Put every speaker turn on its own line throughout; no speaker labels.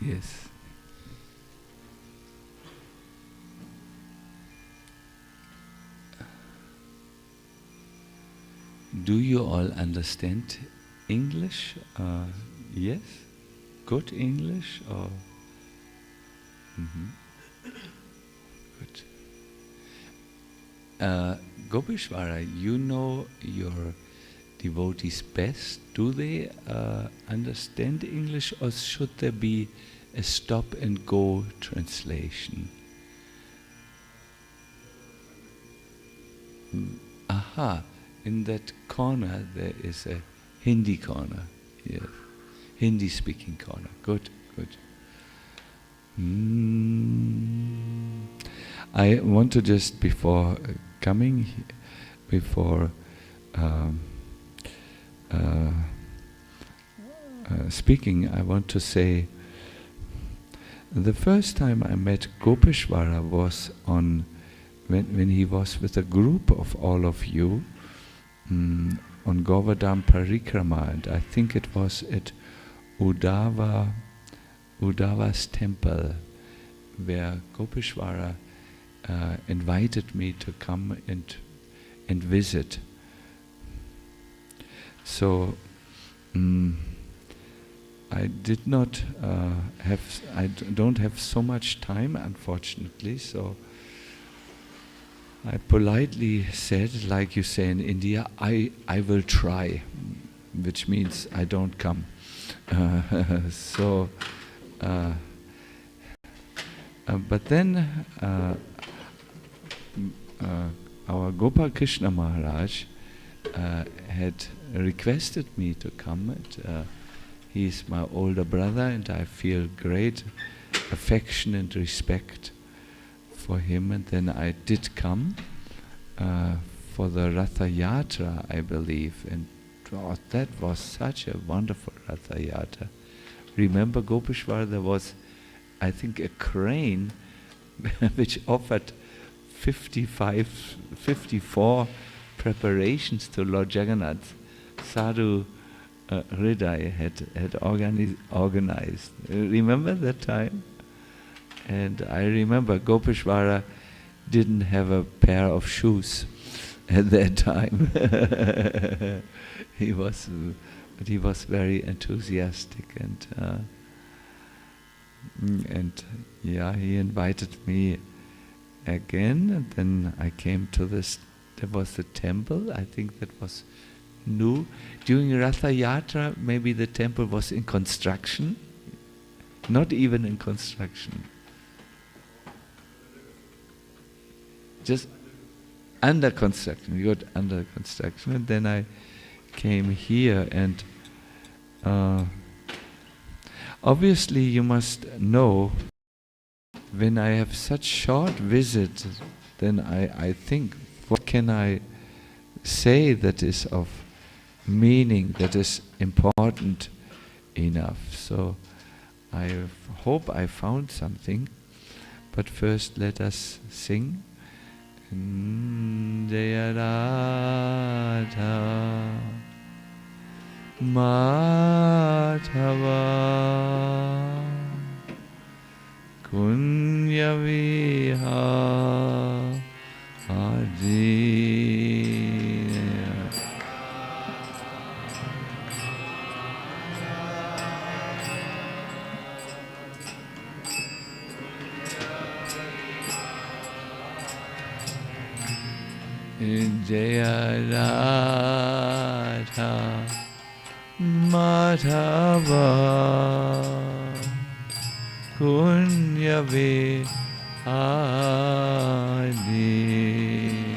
Yes. Do you all understand English? Yes? Good English? Or good. Gopeshwara, you know your devotees best. Do they understand English, or should there be a stop-and-go translation? Aha, in that corner there is a Hindi corner. Yes, Hindi-speaking corner. Good, good. I want to just, before coming, before speaking, I want to say, the first time I met Gopeshwara was on when he was with a group of all of you on Govardhan Parikrama, and I think it was at Uddhava's temple, where Gopeshwara invited me to come and visit. So I did not don't have so much time, unfortunately, so I politely said, like you say in India, I will try, which means I don't come. But then our Gopal Krishna Maharaj had requested me to come. And, he is my older brother, and I feel great affection and respect for him. And then I did come for the Ratha Yatra, I believe, and that was such a wonderful Ratha Yatra. Remember, Gopeshwara, there was, I think, a crane which offered 54 preparations to Lord Jagannath. Sadu Hriday had organized. Remember that time? And I remember Gopeshwara didn't have a pair of shoes at that time. But he was very enthusiastic, and yeah, he invited me again, and then I came to this. There was the temple. I think that was new. During Ratha Yatra, maybe the temple was in construction. Not even in construction. Just under construction. We got under construction, and then I came here, and obviously you must know, when I have such short visit, then I think, what can I say that is of meaning, that is important enough? So I hope I found something, but first let us sing. Jaya Radha Madhava Kunya 𝑨𝒍𝒘𝒂𝒚𝒔. Jaya Radha Madhava Kunya 𝑨𝒍𝒘𝒂𝒚𝒔.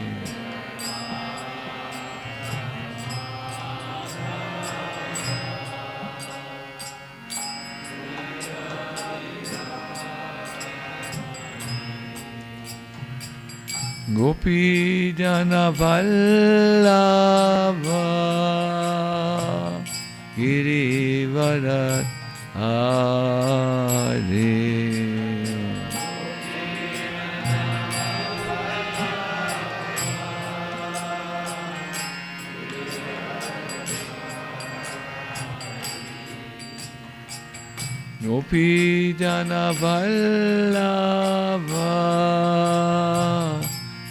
Gopi Jana Vallabha Girivara Hare. Gopi Jana Vallabha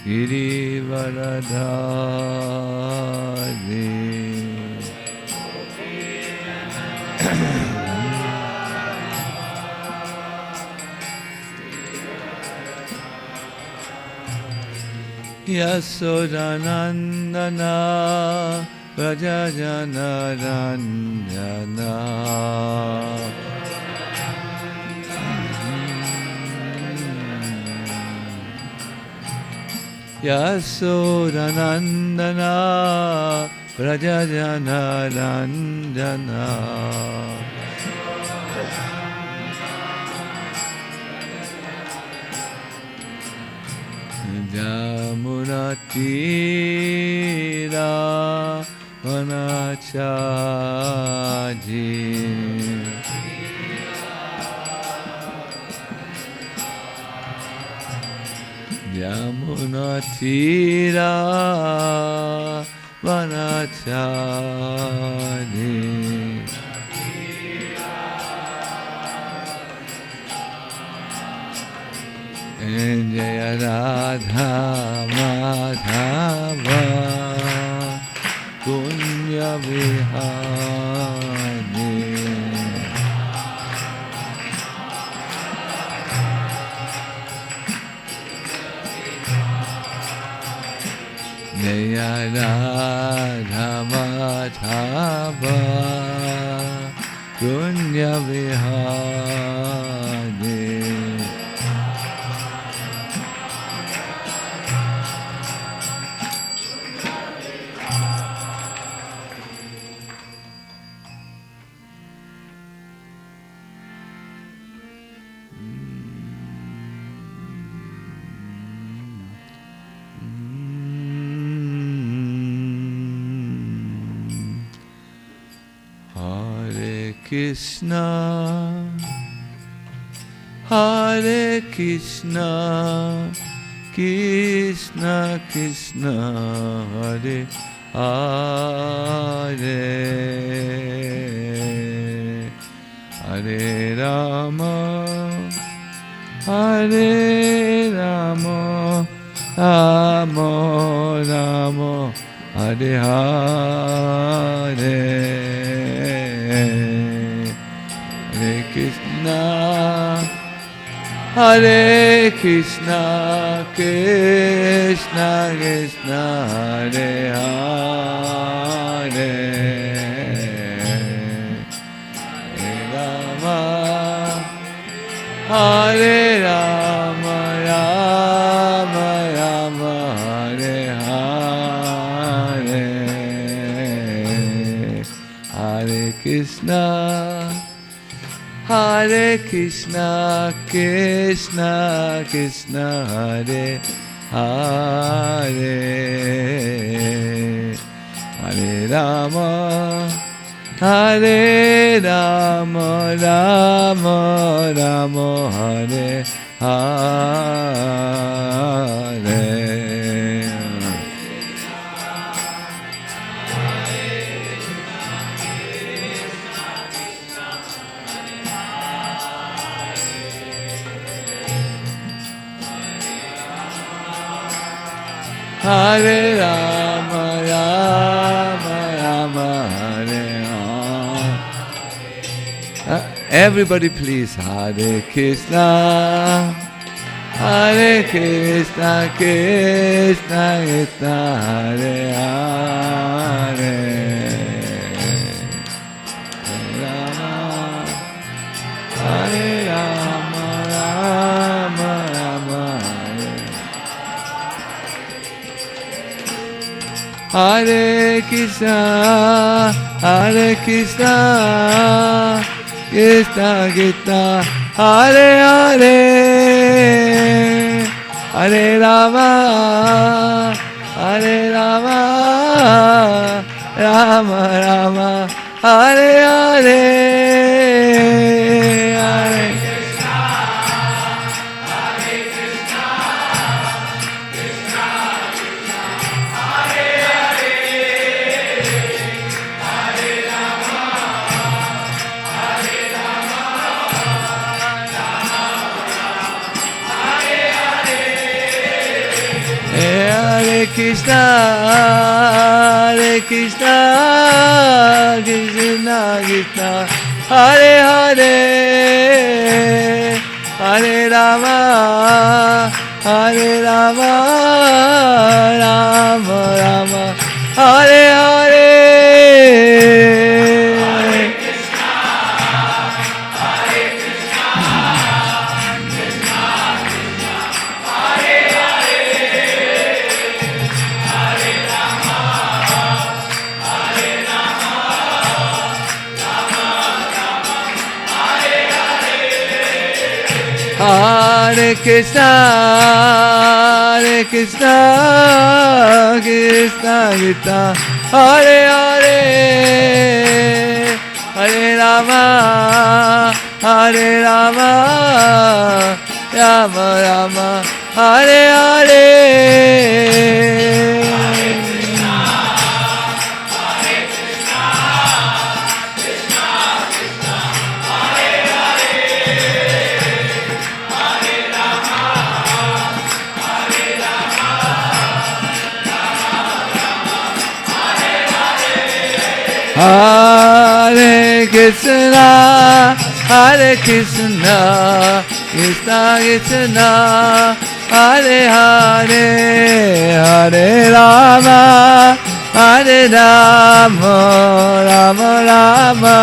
Girivaradhari Yasodanandana Vrajajana Ranjana Yasodanandana Vrajajana Ranjana Jamunatira Vanachaji Jamunatira Vanachaji Jaya Radha Madhava Kunya Vihari Jaya Radha Madhava Kunya Vihari Krishna, Hare Krishna, Krishna Krishna, Hare Hare, Hare Rama, Hare Rama, Rama Rama, Hare Hare. Hare Krishna, Hare Krishna, Krishna Krishna, Hare Hare, Hare Rama, Hare Rama, Rama Rama, Hare Hare, Hare Krishna, Hare Krishna, Krishna Krishna, Hare Hare, Hare Rama, Hare Rama, Rama Rama, Hare Hare. Hare Rama, Rama Rama, Hare Hare. Everybody please, Hare Krishna, Hare Krishna, Krishna Krishna, Hare Hare, Hare Rama, Hare Rama, Rama Rama, Hare Krishna, Hare Krishna, Krishna Krishna, Hare Hare, Hare Rama, Hare Rama, Rama Rama, Hare Hare, Hare Krishna, Krishna Krishna, Hare Hare, Hare Rama, Hare Rama, Rama Rama, Hare Hare. Hare Krishna, Krishna Krishna, Hare Hare, Hare Rama, Hare Rama, Rama Rama, Hare Hare. Hare Krishna, Krishna Krishna, Hare Hare, Hare Rama, Hare Rama, Rama Rama,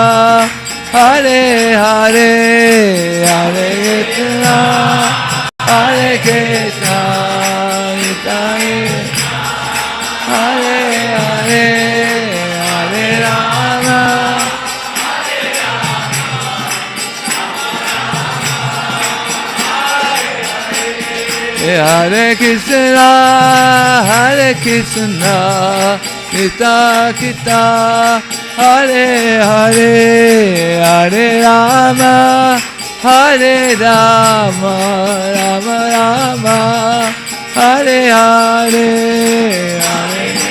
Hare Hare, Hare Krishna, Krishna Hare Hare. Hare Krishna, Krishna Krishna, Hare Hare, Hare Rama, Hare Rama, Rama Rama, Hare Hare, Hare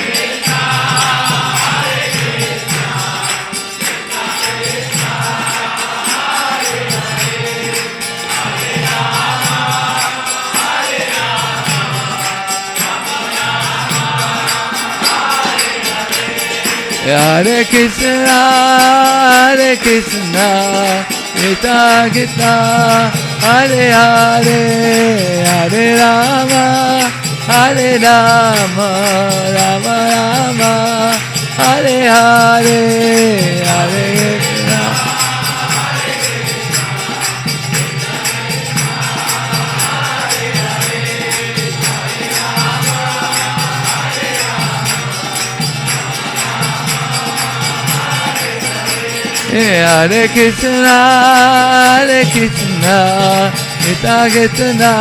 Hare Krishna, Krishna Krishna, Hare Hare, Hare Rama, Hare Rama, Rama Rama, Hare Hare, Hare Krishna. Hare Krishna, Krishna Krishna,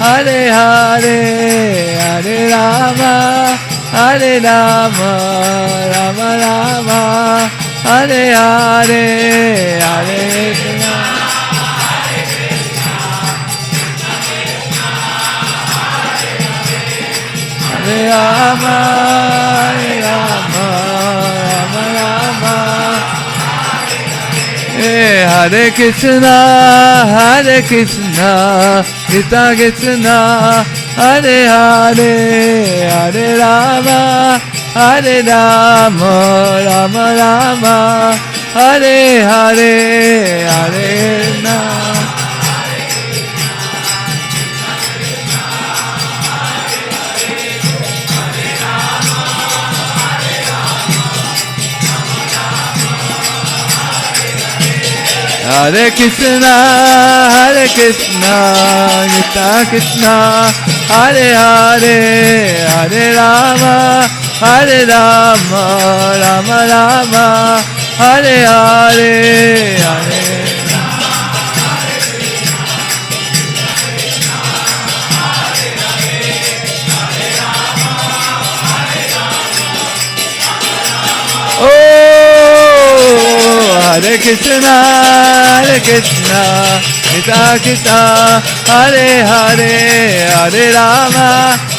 Hare Hare, Hare Rama, Hare Rama, Rama Rama, Hare Hare, Hare Krishna. Hare Rama, Hare Rama, Rama Rama. Hare Krishna, Krishna Krishna, Hare Hare, Hare Rama, Hare Rama, Rama Rama, Hare Hare, Hare Krishna. Hare Krishna, Krishna Krishna, Hare Hare, Hare Rama, Hare Rama, Rama Rama, Hare Hare, Hare. Hare Krishna, Krishna Krishna, Hare Hare, Hare Rama,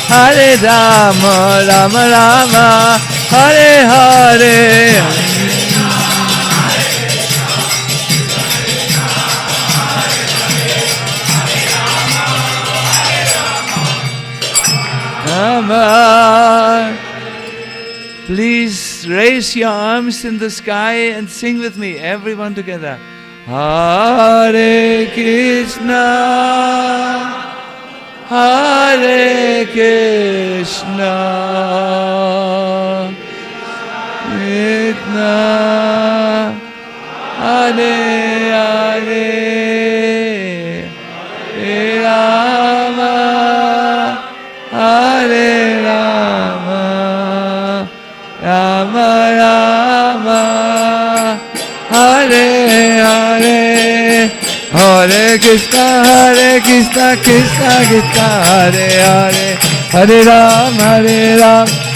Hare Rama, Rama Rama, Hare Hare. Rama. Please raise your arms in the sky and sing with me, everyone together. Hare Krishna, Hare Krishna, Krishna, Hare Hare, Hare Rama, Hare Rama, Rama Rama, Hare Hare, Hare Krishna, Krishna Krishna, Hare Hare, Hare Ram,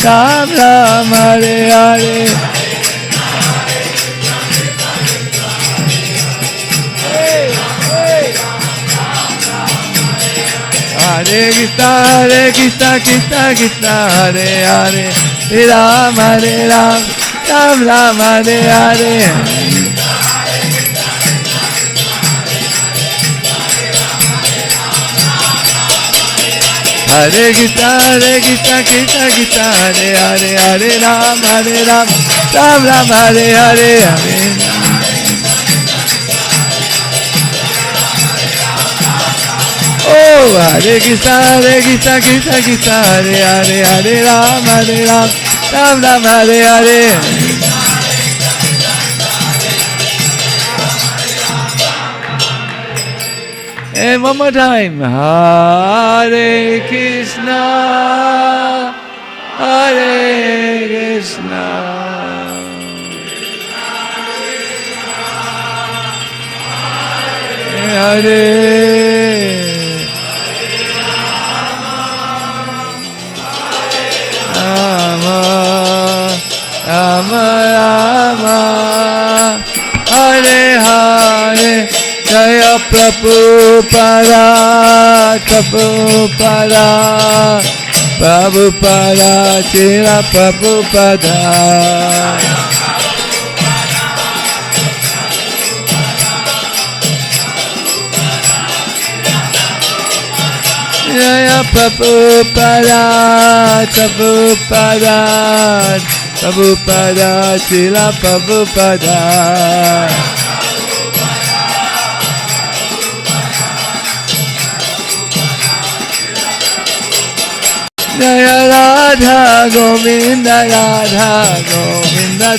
Ram Ram, Hare Hare. Hare Krishna, Krishna Krishna, Hare Hare, Hare Ram, Ram Ram, Hare Hare. Hare Krishna, Krishna Krishna, Hare Hare, Hare Ram, Ram Ram, Hare Hare, Hare. Oh, Hare Krishna, Krishna Krishna, Hare Hare, Hare Ram, Ram Ram, Hare Hare. And one more time. Hare Krishna, Hare Krishna, Hare Rama, Rama Rama, Hare Hare. Jaya Prabhupada, Prabhupada, Prabhupada, Srila Prabhupada. Jaya Prabhupada, Prabhupada, Prabhupada, Srila Prabhupada. Jaya Radha Govinda, Radha Govinda,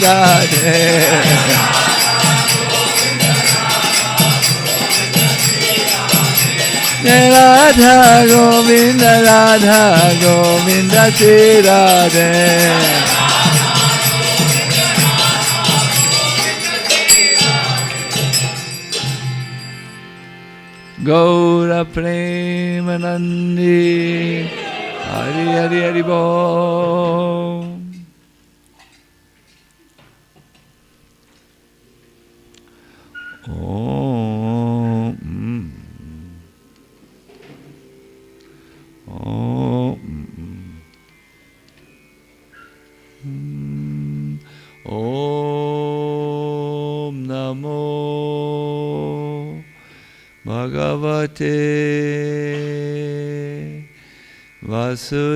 Radhe. Jaya Radha Govinda, Radha Govinda, Radhe. Gaura Premanandi, Hari Hari Hari Bol. Om. Om. Om Namo Bhagavate Vasudevaya.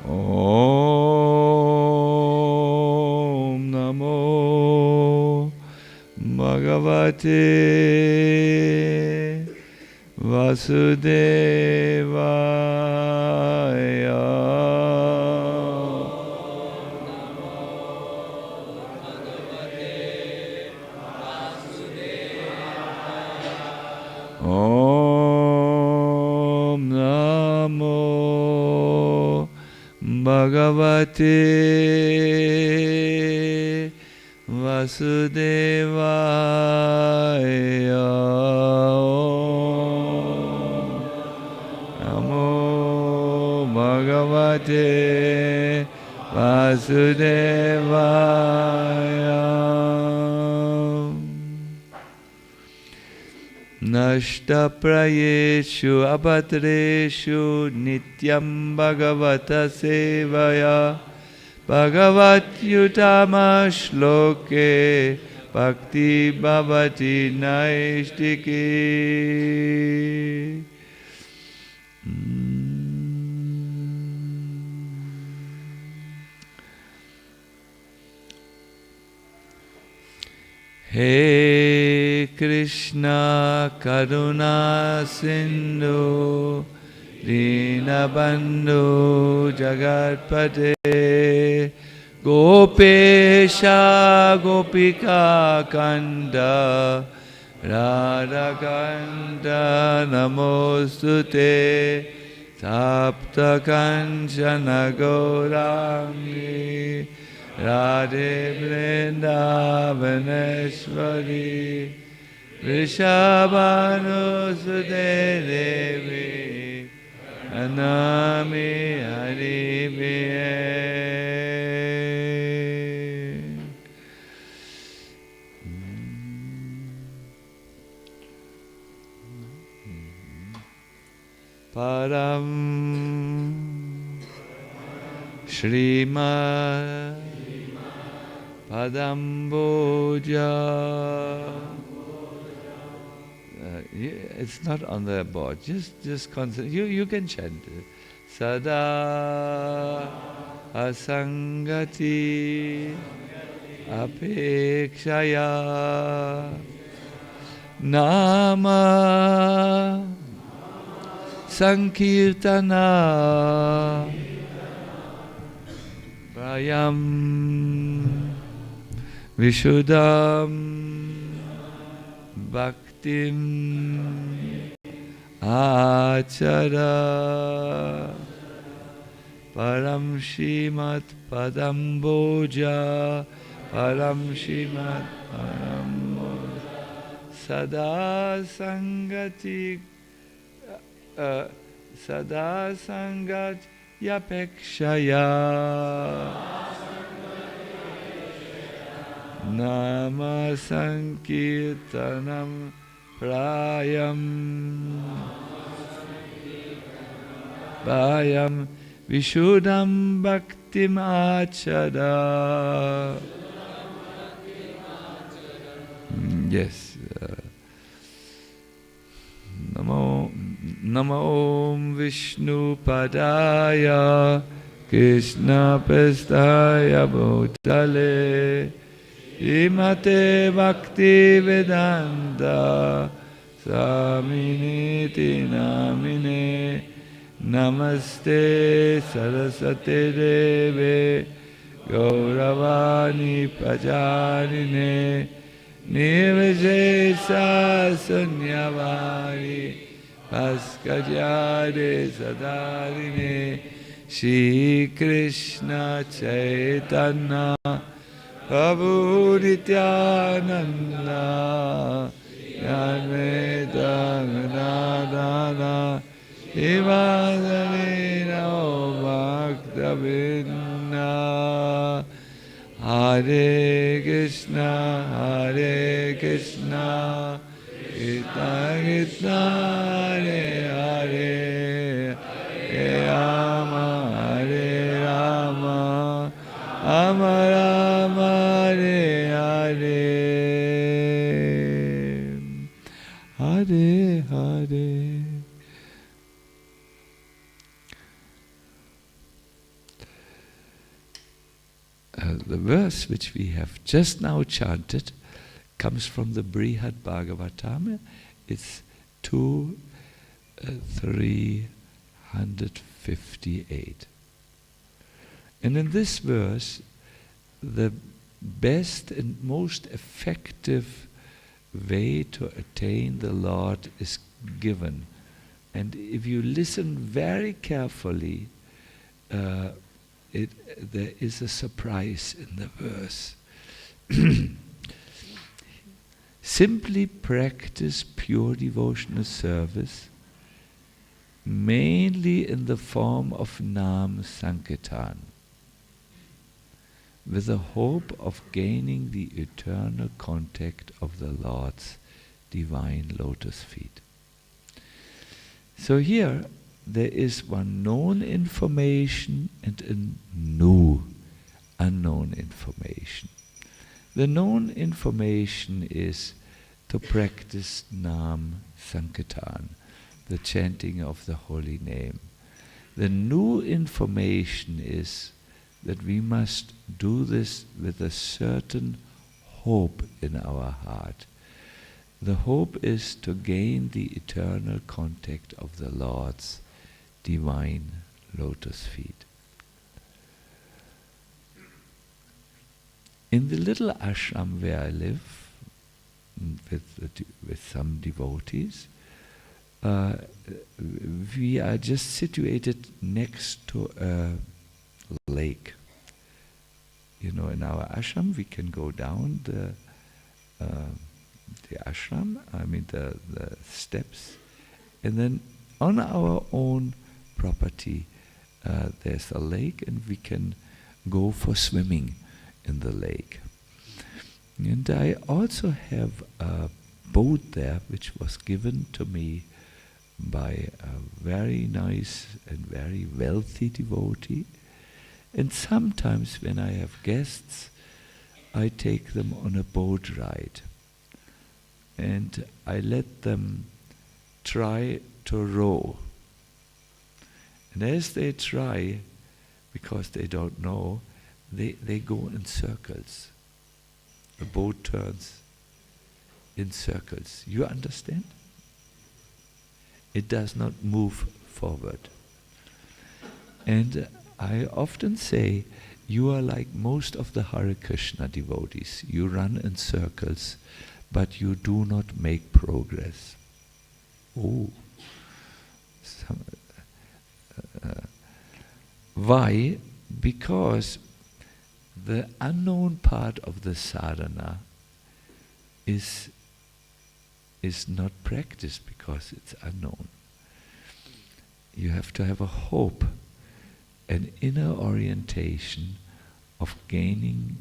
Om Namo Bhagavate Vasudevaya. Om Namo Bhagavate Vasudevaya. Namo Bhagavate Vasudevaya. Nashta prayeshu abhatreshu nityam bhagavata sevaya Bhagavatyutama shloke bhakti bhavati naistiki. He Krishna Karuna Sindhu Dinabandhu Jagatpate Gopesha Gopika Kanda Radhakanta Namostute Tapta Kanchana Gaurangi Radhe Vrindavaneshwari Vrishabhanusute Devi Anami Harivihe. Param Srimad Padamboja. It's not on the board. Just concentrate. You can chant it. Sada asangati apekshaya nama sankirtana prayam Vishuddham Bhaktim Achara Param Shrimat Padamboja Param Shrimat Padamboja Sada Sangati Sada Sangat Yapekshaya Nama Sankirtanam Prayam Bhayam Vishuddham Bhaktim Achada. Yes. Namo Om Vishnu Padaya Krishna Prestaya Bhutale Imate Bhakti Vedanta Swaminiti Namine Namaste Saraswate Deve Gauravani Pajarine Nirvijesa Sunyavari Bhaskajyade Sadarine Shri Krishna Chaitanya Prabhu Nityananda Yadvaita Gadadhara Ivadalina Bhaktavinda. Hare Krishna Krishna Krishna Hare Hare Hare Rama Hare Rama Rama Rama Hare Hare Hare Hare. The verse which we have just now chanted comes from the Brihad Bhagavatam. It's 358. And in this verse, the best and most effective way to attain the Lord is given. And if you listen very carefully, there is a surprise in the verse. Simply practice pure devotional service, mainly in the form of Nam Sankirtan, with the hope of gaining the eternal contact of the Lord's divine lotus feet. So here there is one known information and a new unknown information. The known information is to practice Nam Sankirtan, the chanting of the holy name. The new information is that we must do this with a certain hope in our heart. The hope is to gain the eternal contact of the Lord's divine lotus feet. In the little ashram where I live, with some devotees, we are just situated next to a lake. You know, in our ashram we can go down the ashram, the steps, and then on our own property there's a lake, and we can go for swimming in the lake. And I also have a boat there which was given to me by a very nice and very wealthy devotee. And sometimes when I have guests, I take them on a boat ride. And I let them try to row. And as they try, because they don't know, they go in circles. The boat turns in circles. You understand? It does not move forward. And I often say, you are like most of the Hare Krishna devotees. You run in circles, but you do not make progress. Oh. Why? Because the unknown part of the sadhana is not practiced because it's unknown. You have to have a hope, an inner orientation of gaining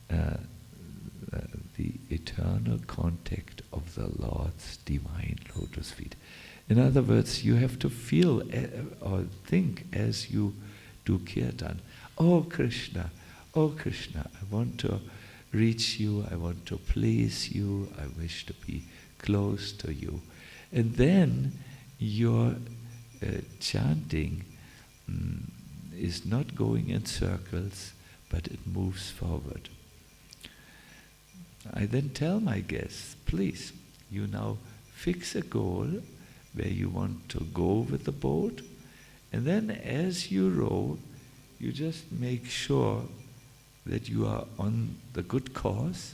the eternal contact of the Lord's divine lotus feet. In other words, you have to feel or think as you do kirtan, oh Krishna, I want to reach you, I want to please you, I wish to be close to you. And then your chanting is not going in circles, but it moves forward. I then tell my guests, please, you now fix a goal where you want to go with the boat, and then as you row, you just make sure that you are on the good course,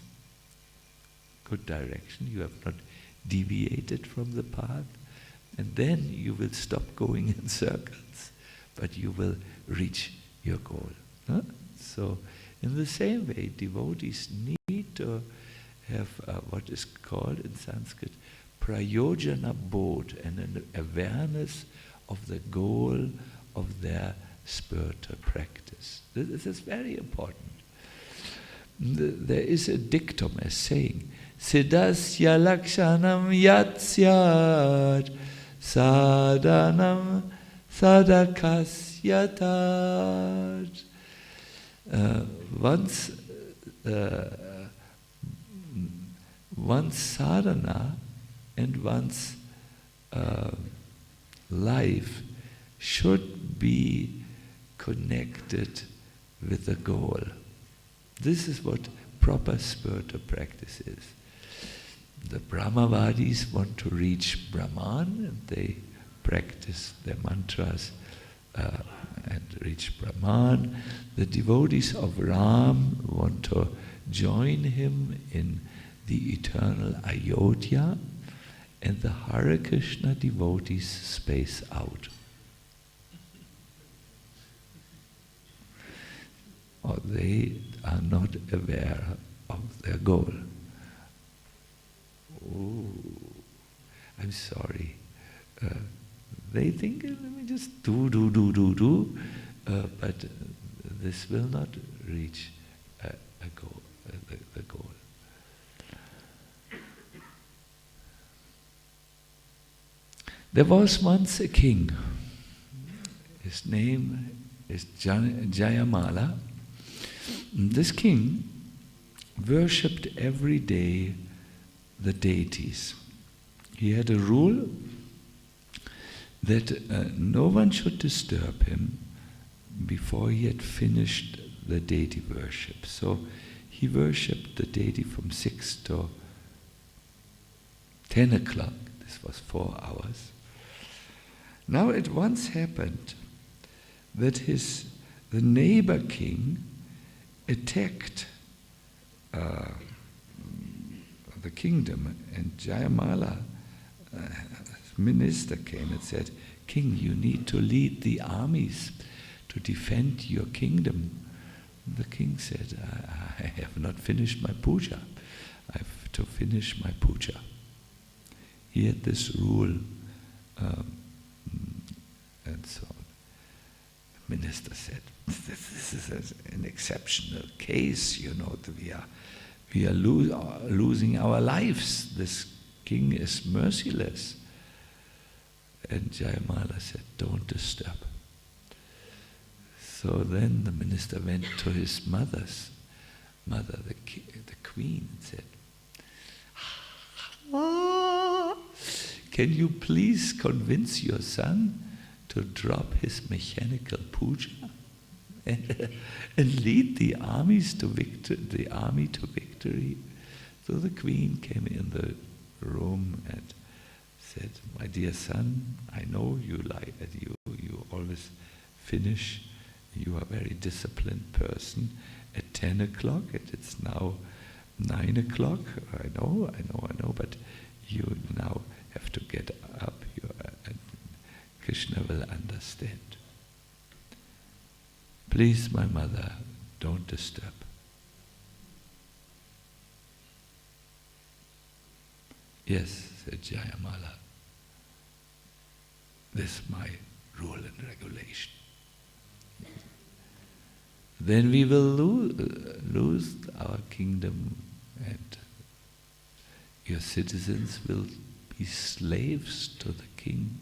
good direction, you have not deviated from the path, and then you will stop going in circles, but you will reach your goal. Huh? So, in the same way, devotees need to have what is called in Sanskrit prayojana bodh, and an awareness of the goal of their spiritual practice. This is very important. There is a dictum as saying, Siddhasya lakshanam yatsyat sadhanam sadakasyatat. One's sadhana and one's life should be connected with the goal. This is what proper spiritual practice is. The Brahmavadis want to reach Brahman, and they practice their mantras and reach Brahman. The devotees of Ram want to join him in the eternal Ayodhya, and the Hare Krishna devotees space out. Or they are not aware of their goal. Oh, I'm sorry. They think, let me just do, but this will not reach a goal, the goal. There was once a king. His name is Jamala, This king worshipped every day the deities. He had a rule that no one should disturb him before he had finished the deity worship. So he worshipped the deity from 6 to 10 o'clock. This was 4 hours. Now it once happened that the neighbor king attacked the kingdom, and Jamala, minister, came and said, "King, you need to lead the armies to defend your kingdom." The king said, "I have not finished my puja. I have to finish my puja." He had this rule, and so the minister said, "This is an exceptional case, you know, we are losing our lives. This king is merciless." And Jamala said, "Don't disturb." So then the minister went to his mother, the queen, and said, "Can you please convince your son to drop his mechanical puja and lead the army to victory?" So the queen came in the room and said, "My dear son, I know you you always finish. You are a very disciplined person at 10 o'clock, and it's now 9 o'clock. I know, but you now have to get up, and Krishna will understand. Please, my mother, don't disturb." "Yes," said Jamala, "this is my rule and regulation. Then we will lose our kingdom, and your citizens will be slaves to the king."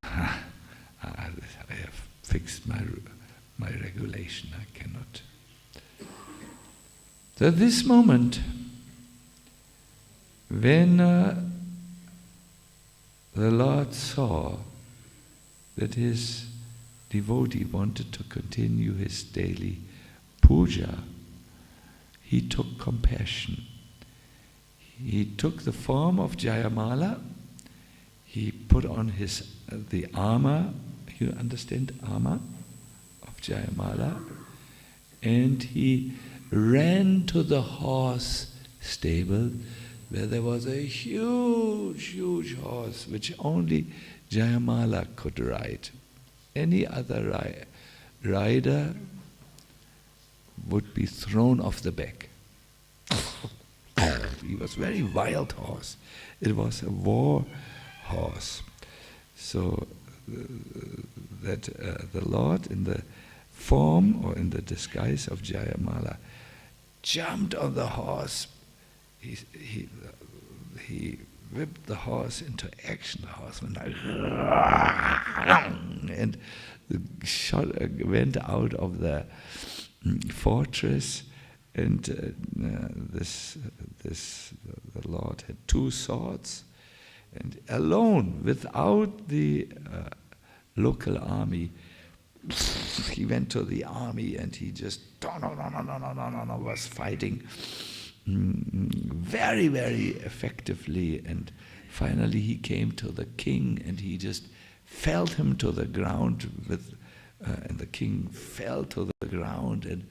I have fixed my regulation. I cannot. So at this moment, when the Lord saw that his devotee wanted to continue his daily puja, he took compassion. He took the form of Jamala. He put on the armor. You understand armor of Jamala, and he ran to the horse stable, where there was a huge horse which only Jamala could ride. Any other rider would be thrown off the back. He was a very wild horse. It was a war horse. So that the Lord, in the form or in the disguise of Jamala, jumped on the horse. He whipped the horse into action. The horse went like, and went out of the fortress. And the Lord had 2 swords, and alone, without the local army, he went to the army, and he just was fighting very, very effectively. And finally he came to the king, and he just felled him to the ground and the king fell to the ground and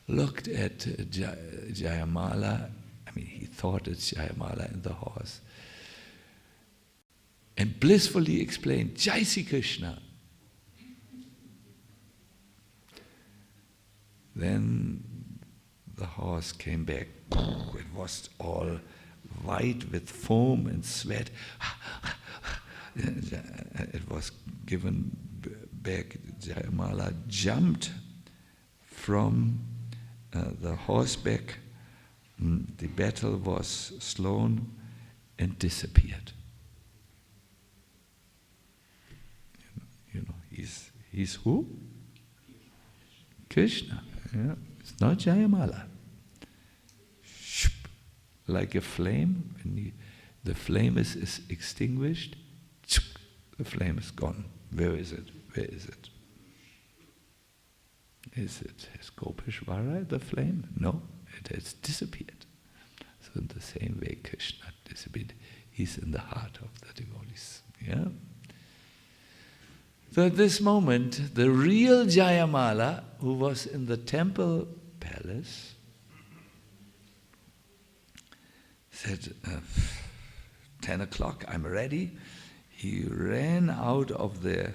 looked at Jamala. I mean, he thought it's Jamala and the horse, and blissfully explained, "Jai Sri Krishna." Then the horse came back. It was all white with foam and sweat. It was given back. Jamala jumped from the horseback. The battle was slain and disappeared. He's who? Krishna. Yeah. It's not Jamala. Like a flame, when the flame is extinguished, the flame is gone. Where is it? Where is it? Is 𝒄𝒉𝒂𝒏𝒕 the flame? No, it has disappeared. So in the same way Krishna disappeared. He's in the heart of the devotees. Yeah? So at this moment, the real Jamala, who was in the temple palace, said, 10 o'clock, I'm ready. He ran out of the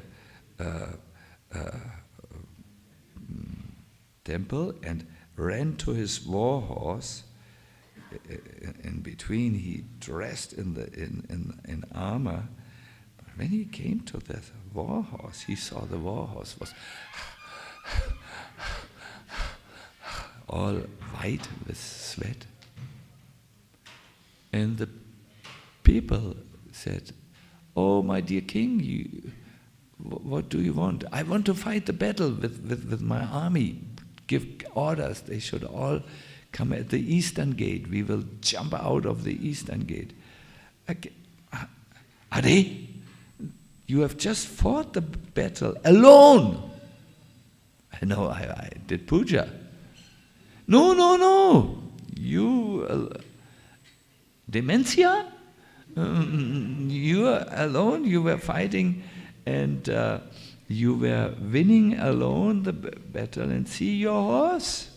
temple and ran to his war horse. In between, he dressed in armor. But when he came to the war horse, he saw the war horse was all white with sweat. And the people said, "Oh, my dear king, what do you want?" "I want to fight the battle with my army. Give orders, they should all come at the eastern gate. We will jump out of the eastern gate." "Hare, you have just fought the battle alone." "No, I did puja." No. You, dementia? You are alone, you were fighting and you were winning alone the battle, and see your horse.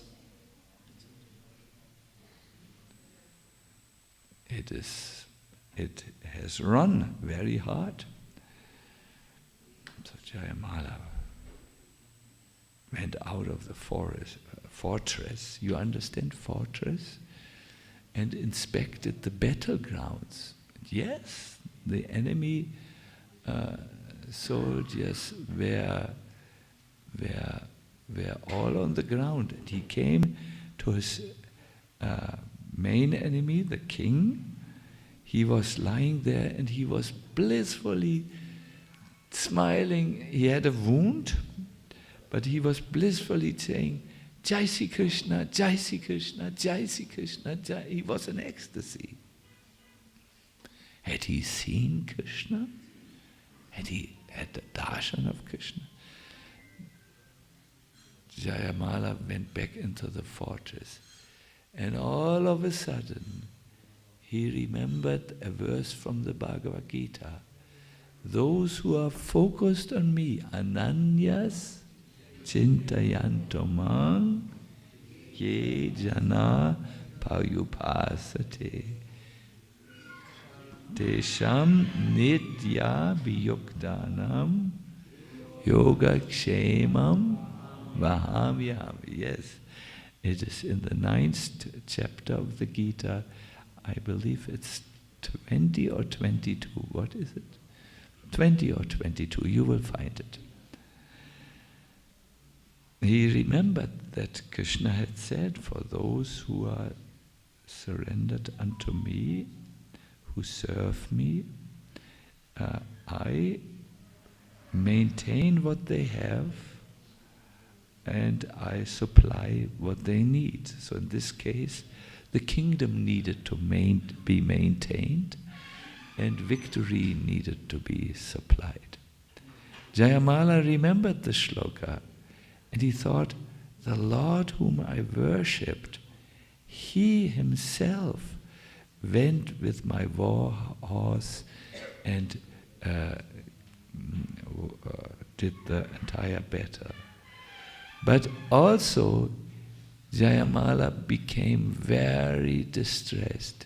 It has run very hard. So Jamala went out of the fortress, you understand, fortress, and inspected the battlegrounds. Yes, the enemy soldiers were all on the ground. And he came to his main enemy, the king. He was lying there and he was blissfully smiling. He had a wound, but he was blissfully saying, "Jai Sri Krishna, Jai Sri Krishna, Jai Sri Krishna, Jai." He was in ecstasy. Had he seen Krishna? Had he had the darshan of Krishna? Jamala went back into the fortress, and all of a sudden he remembered a verse from the Bhagavad Gita. Those who are focused on me, ananyas chintayanto maṁ ye jana parupasate tesham nitya viyuktanam yogakshémam 𝒉𝐻𝐈𝐍. Yes, it is in the 9th chapter of the Gita. I believe it's 20 or 22. What is it? 20 or 22. You will find it. He remembered that Krishna had said, "For those who are surrendered unto me, who serve me, I maintain what they have and I supply what they need." So in this case, the kingdom needed to be maintained and victory needed to be supplied. Jamala remembered the shloka and he thought, the Lord whom I worshipped, he himself went with my war horse and did the entire battle. But also Jamala became very distressed.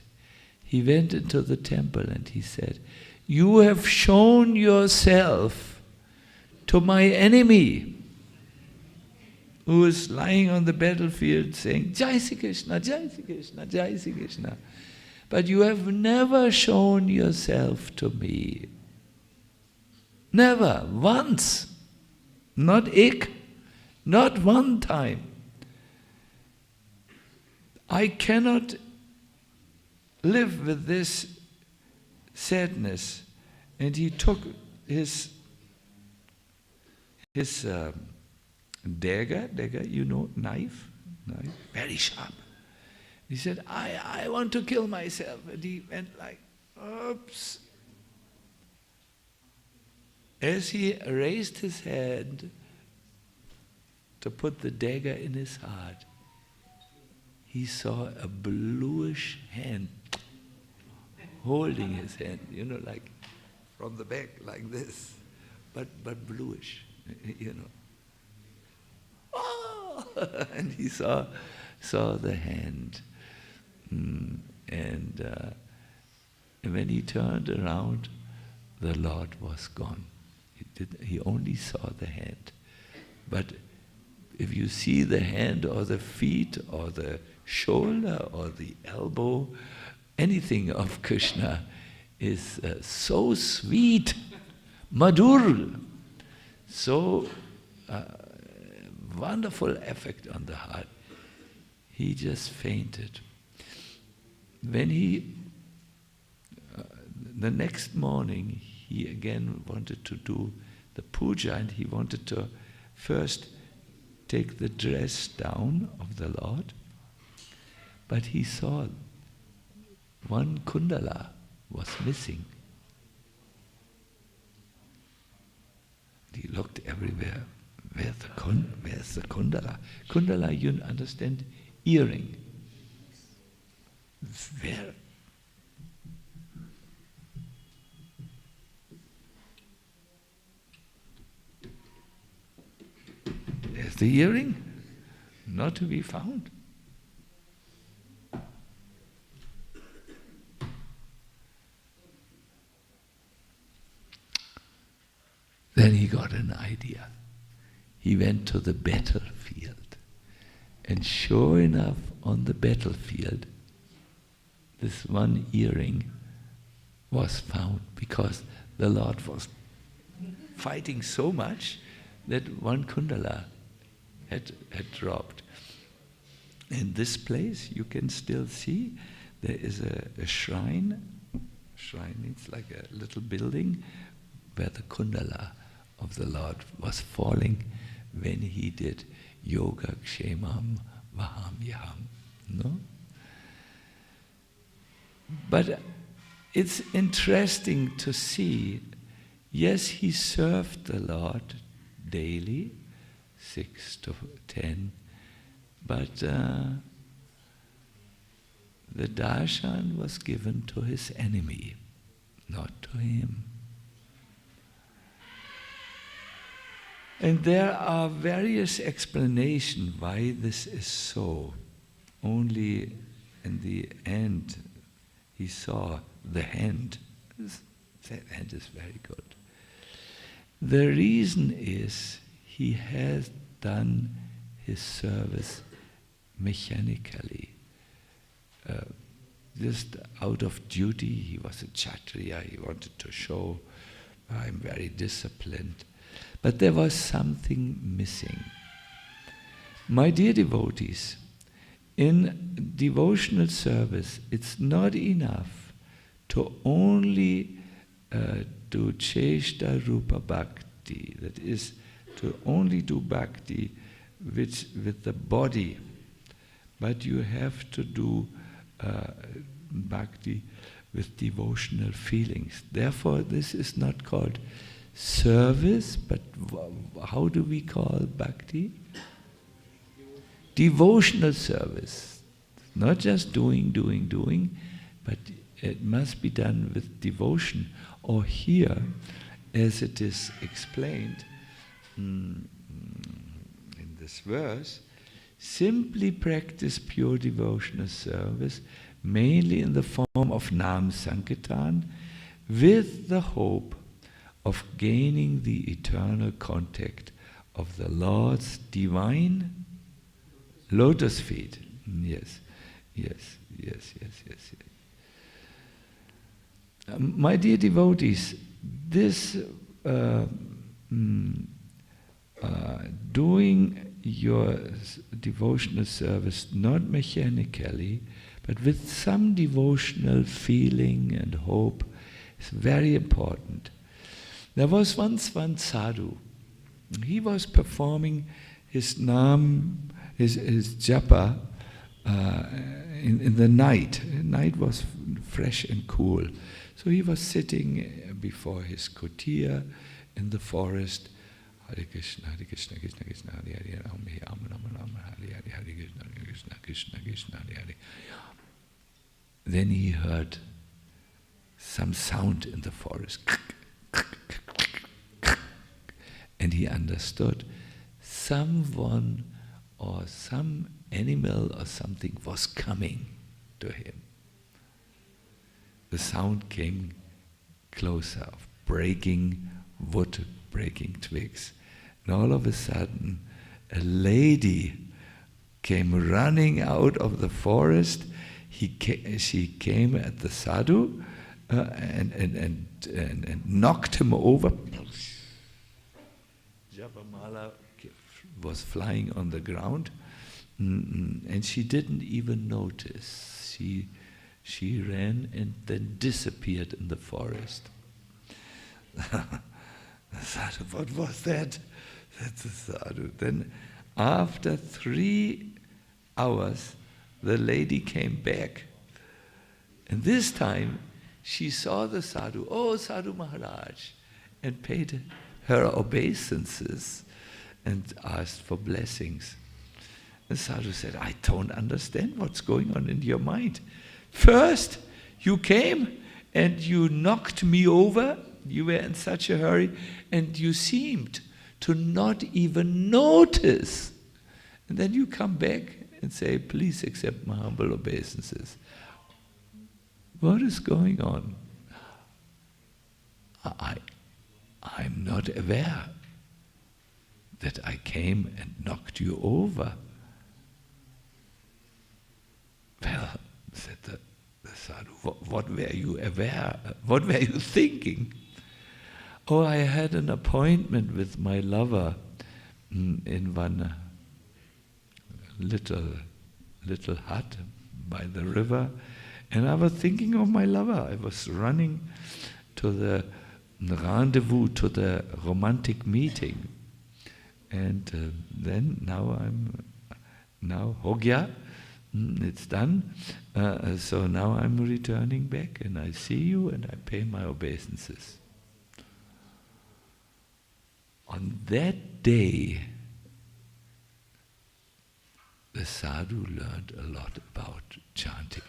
He went into the temple and he said, "You have shown yourself to my enemy, who is lying on the battlefield saying, Jai Sri Krishna, Jai Sri Krishna, Jai Sri Krishna. But you have never shown yourself to me. Never, once. Not not one time. I cannot live with this sadness." And he took his his dagger, knife, very sharp. He said, I want to kill myself. And he went like, oops. As he raised his hand to put the dagger in his heart, he saw a bluish hand holding his hand, like from the back, like this, but bluish, Oh! And he saw the hand. And when he turned around, the Lord was gone. He only saw the hand. But if you see the hand or the feet or the shoulder or the elbow, anything of Krishna is so sweet, madhur, so wonderful effect on the heart. He just fainted. When the next morning, he again wanted to do the puja, and he wanted to first take the dress down of the Lord, but he saw one kundala was missing. He looked everywhere. Where's the kundala? Kundala, you understand? Earring. Where? There's the earring, not to be found. Then he got an idea. He went to the battlefield, and sure enough, on the battlefield, this one earring was found, because the Lord was fighting so much that one kundala had dropped. In this place, you can still see there is a shrine. Shrine means like a little building where the kundala of the Lord was falling when he did 𝒍𝒂𝒚𝒔 𝐉𝐎𝐻𝐈𝐍. No? But it's interesting to see, yes, he served the Lord daily, 6 to 10, but the darshan was given to his enemy, not to him. And there are various explanations why this is so. Only in the end he saw the hand. That hand is very good. The reason is he has done his service mechanically. Just out of duty, he was a Kshatriya, he wanted to show, I'm very disciplined. But there was something missing. My dear devotees, in devotional service, it's not enough to only do Cheshta Rupa Bhakti, that is, to only do bhakti with the body, but you have to do bhakti with devotional feelings. Therefore, this is not called service, but how do we call bhakti? Devotional service. Not just doing, but it must be done with devotion. Or here, as it is explained in this verse, simply practice pure devotional service, mainly in the form of Nam Sankirtan, with the hope of gaining the eternal contact of the Lord's divine lotus feet. Yes. My dear devotees, this doing your devotional service not mechanically, but with some devotional feeling and hope is very important. There was once one sadhu, he was performing his nam, his japa in the night. The night was fresh and cool. So he was sitting before his kutir in the forest. Hare Krishna, Krishna Krishna, Hare Hare, Rama Rama Rama, Hare Hare, Hare Krishna, Krishna Krishna, Krishna Hare Hare. Then he heard some sound in the forest. And he understood someone or some animal or something was coming to him. The sound came closer, of breaking wood, breaking twigs. And all of a sudden, a lady came running out of the forest. She came at the sadhu and knocked him over. Jamala was flying on the ground, and she didn't even notice. She ran and then disappeared in the forest. Sadhu, what was that? That's a sadhu. Then after 3 hours, the lady came back. And this time, she saw the sadhu, oh Sadhu Maharaj, and paid her obeisances and asked for blessings. The sadhu said, I don't understand what's going on in your mind. First, you came and you knocked me over. You were in such a hurry, and you seemed to not even notice. And then you come back and say, please accept my humble obeisances. What is going on? I'm not aware that I came and knocked you over. Well, said the sadhu, what were you aware? What were you thinking? Oh, I had an appointment with my lover in one little hut by the river, and I was thinking of my lover. I was running to the rendezvous, to the romantic meeting, and then now Hogya, it's done. So now I'm returning back, and I see you, and I pay my obeisances. On that day, the sadhu learned a lot about chanting.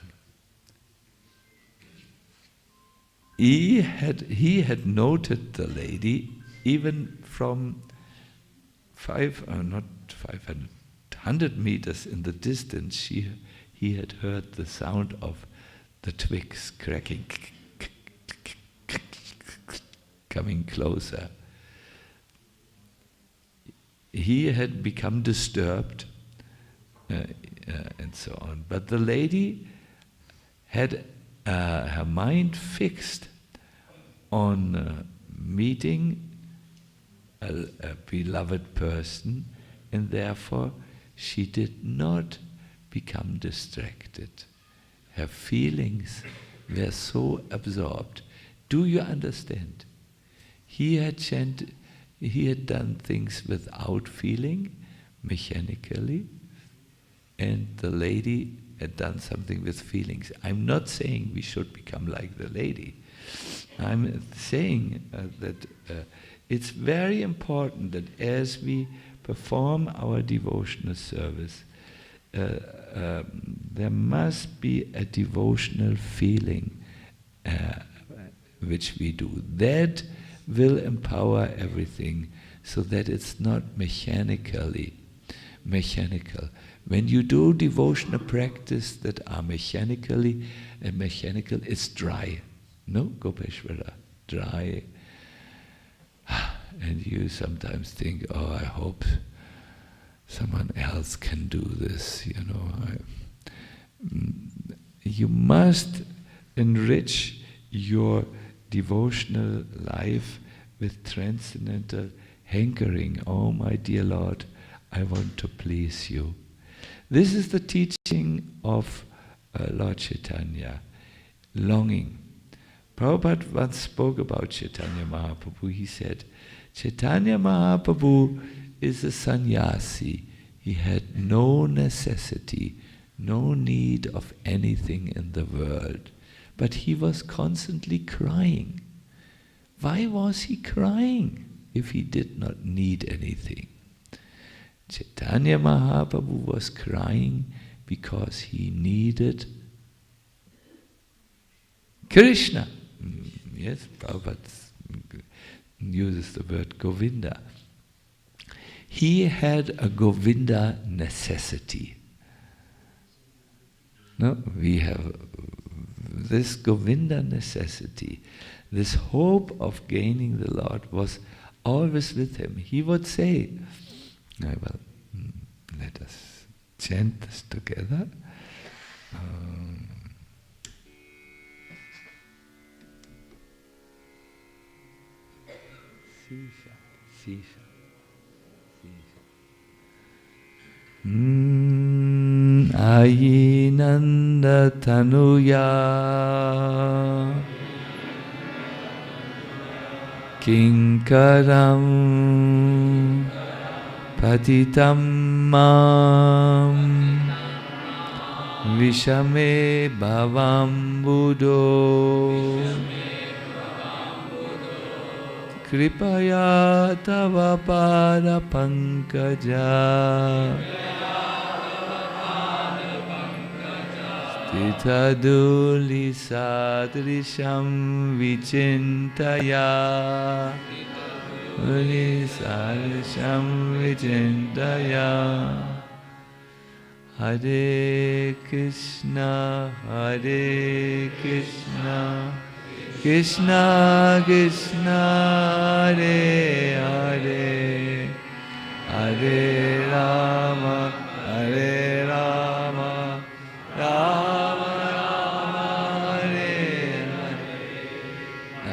He had noted the lady even from 100 meters in the distance. He had heard the sound of the twigs cracking, coming closer. He had become disturbed, and so on. But the lady had her mind fixed on meeting a beloved person, and therefore she did not become distracted. Her feelings were so absorbed. Do you understand? He had done things without feeling, mechanically, and the lady had done something with feelings. I'm not saying we should become like the lady. I'm saying that it's very important that as we perform our devotional service, there must be a devotional feeling which we do. That will empower everything, so that it's not mechanical. When you do devotional practice that are mechanical, it's dry. No, Gopeshwara, dry. And you sometimes think, oh, I hope someone else can do this, you know. You must enrich your devotional life with transcendental hankering. Oh, my dear Lord, I want to please you. This is the teaching of Lord Chaitanya, longing. Prabhupada once spoke about Chaitanya Mahaprabhu. He said, Chaitanya Mahaprabhu is a sannyasi. He had no necessity, no need of anything in the world. But he was constantly crying. Why was he crying if he did not need anything? Chaitanya Mahaprabhu was crying because he needed Krishna. Yes, Prabhupada uses the word Govinda. He had a Govinda necessity. No, we have this Govinda necessity. This hope of gaining the Lord was always with him. He would say, well, let us chant this together. Ayinanda tanuya kinkaram patitam mam vishame bhavam buddho kripaya tava pada pankaja stithaduli sadrisham vichintaya duli sadrisham vichintaya Hare Krishna Krishna Krishna Hare Hare Hare Rama Hare Rama Rama Rama Hare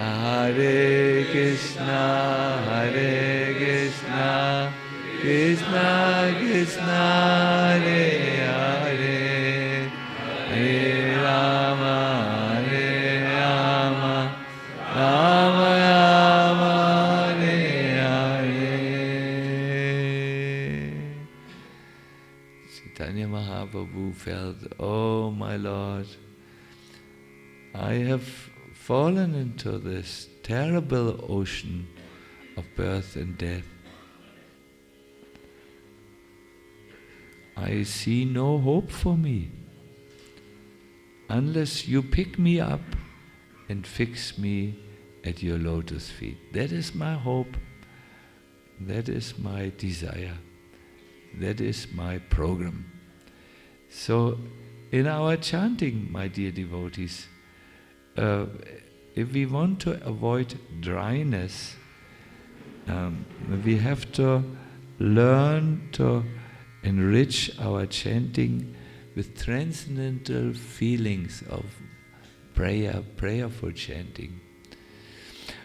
Hare Hare Krishna Krishna Krishna Hare Hare Hare Rama Rama Rama Hare Hare. Chaitanya Mahaprabhu felt, oh my Lord, I have fallen into this terrible ocean of birth and death. I see no hope for me unless you pick me up and fix me at your lotus feet. That is my hope. That is my desire. That is my program. So, in our chanting, my dear devotees, if we want to avoid dryness, we have to learn to enrich our chanting with transcendental feelings of prayer, prayerful chanting.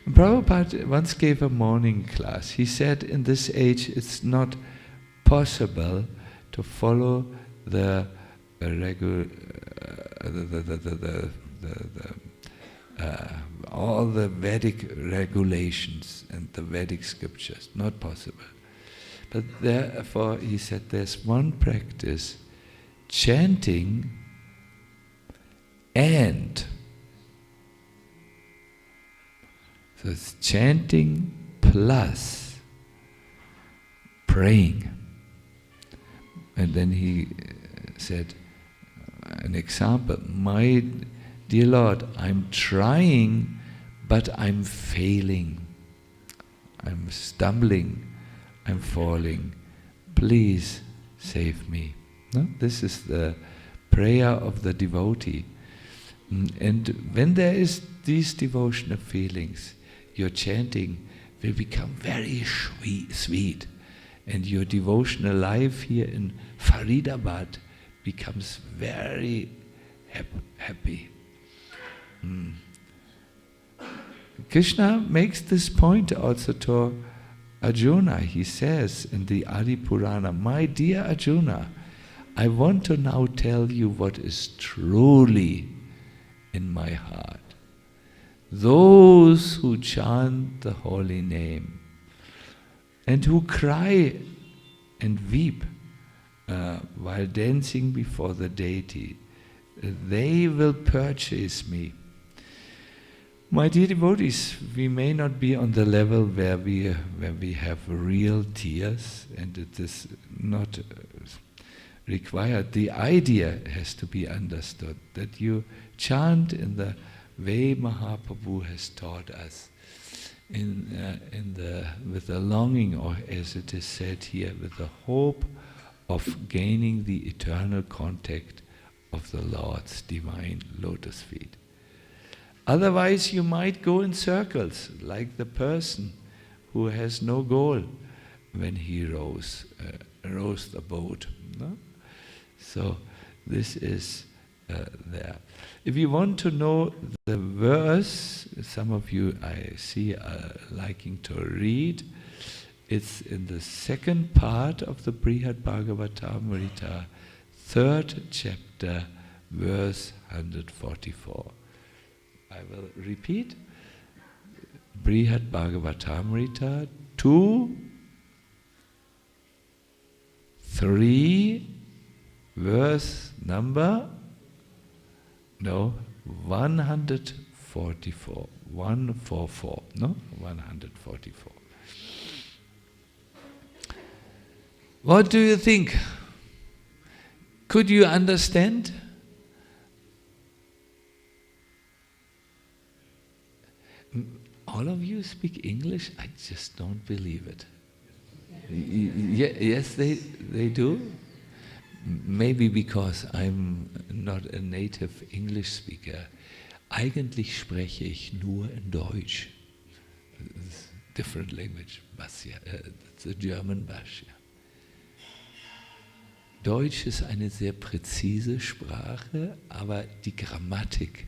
Prabhupada once gave a morning class. He said in this age it's not possible to follow all the Vedic regulations and the Vedic scriptures. Not possible. But therefore, he said, there's one practice, chanting and. So it's chanting plus praying. And then he said, an example, my dear Lord, I'm trying, but I'm failing. I'm stumbling. I'm falling. Please save me. No? This is the prayer of the devotee. And when there is these devotional feelings, your chanting will become very sweet. And your devotional life here in Faridabad becomes very happy. Krishna makes this point also to Arjuna. He says in the Adi Purana, my dear Arjuna, I want to now tell you what is truly in my heart. Those who chant the holy name and who cry and weep while dancing before the deity, they will purchase me. My dear devotees, we may not be on the level where we have real tears, and it is not required. The idea has to be understood, that you chant in the way Mahaprabhu has taught us, with the longing, or as it is said here, with the hope of gaining the eternal contact of the Lord's divine lotus feet. Otherwise you might go in circles, like the person who has no goal when he rows the boat. No? So this is there. If you want to know the verse, some of you I see are liking to read, it's in the second part of the 𝒍𝒂𝒏𝒕, 3rd chapter, verse 144. I will repeat. 𝒍𝒂𝒏𝒕 2, 3, verse number 144. 144, no? 144. What do you think? Could you understand? All of you speak English? I just don't believe it. Yes, they do. Maybe because I'm not a native English speaker. Eigentlich spreche ich nur in Deutsch. It's a different language, Basja. It's a German Basja. Deutsch ist eine sehr präzise Sprache, aber die Grammatik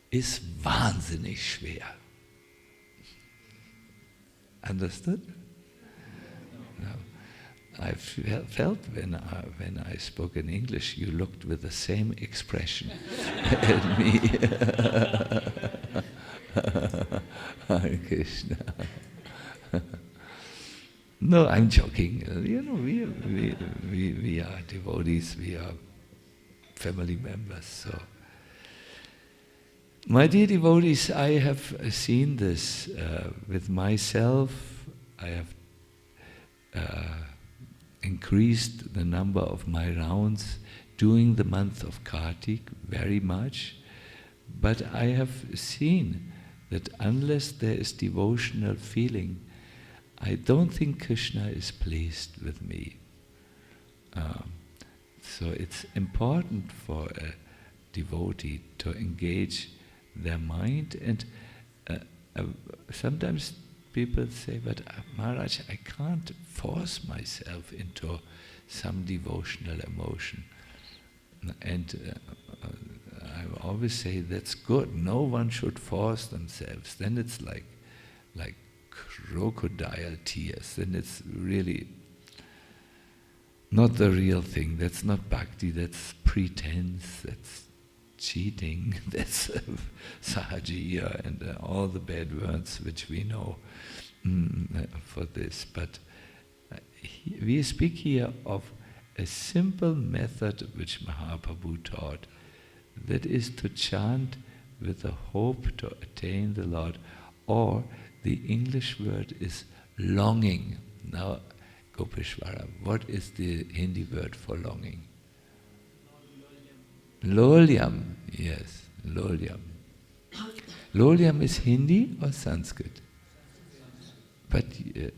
ist wahnsinnig schwer. Understood? No. I felt when I spoke in English, you looked with the same expression at me. Hare Krishna. No, I'm joking. You know, we are devotees, we are family members. So, my dear devotees, I have seen this with myself. I have increased the number of my rounds during the month of Kartik very much, but I have seen that unless there is devotional feeling, I don't think Krishna is pleased with me. So it's important for a devotee to engage their mind, and sometimes people say, but Maharaj, I can't force myself into some devotional emotion. And I always say that's good. No one should force themselves. Then it's like crocodile tears. Then it's really not the real thing. That's not bhakti. That's pretense. That's cheating. That's sahajiya and all the bad words which we know for this. But we speak here of a simple method which Mahaprabhu taught, that is to chant with the hope to attain the Lord, or the English word is longing. Now, Gopeshwara, what is the Hindi word for longing? Lolyam, yes, lolyam. Lolyam is Hindi or Sanskrit? But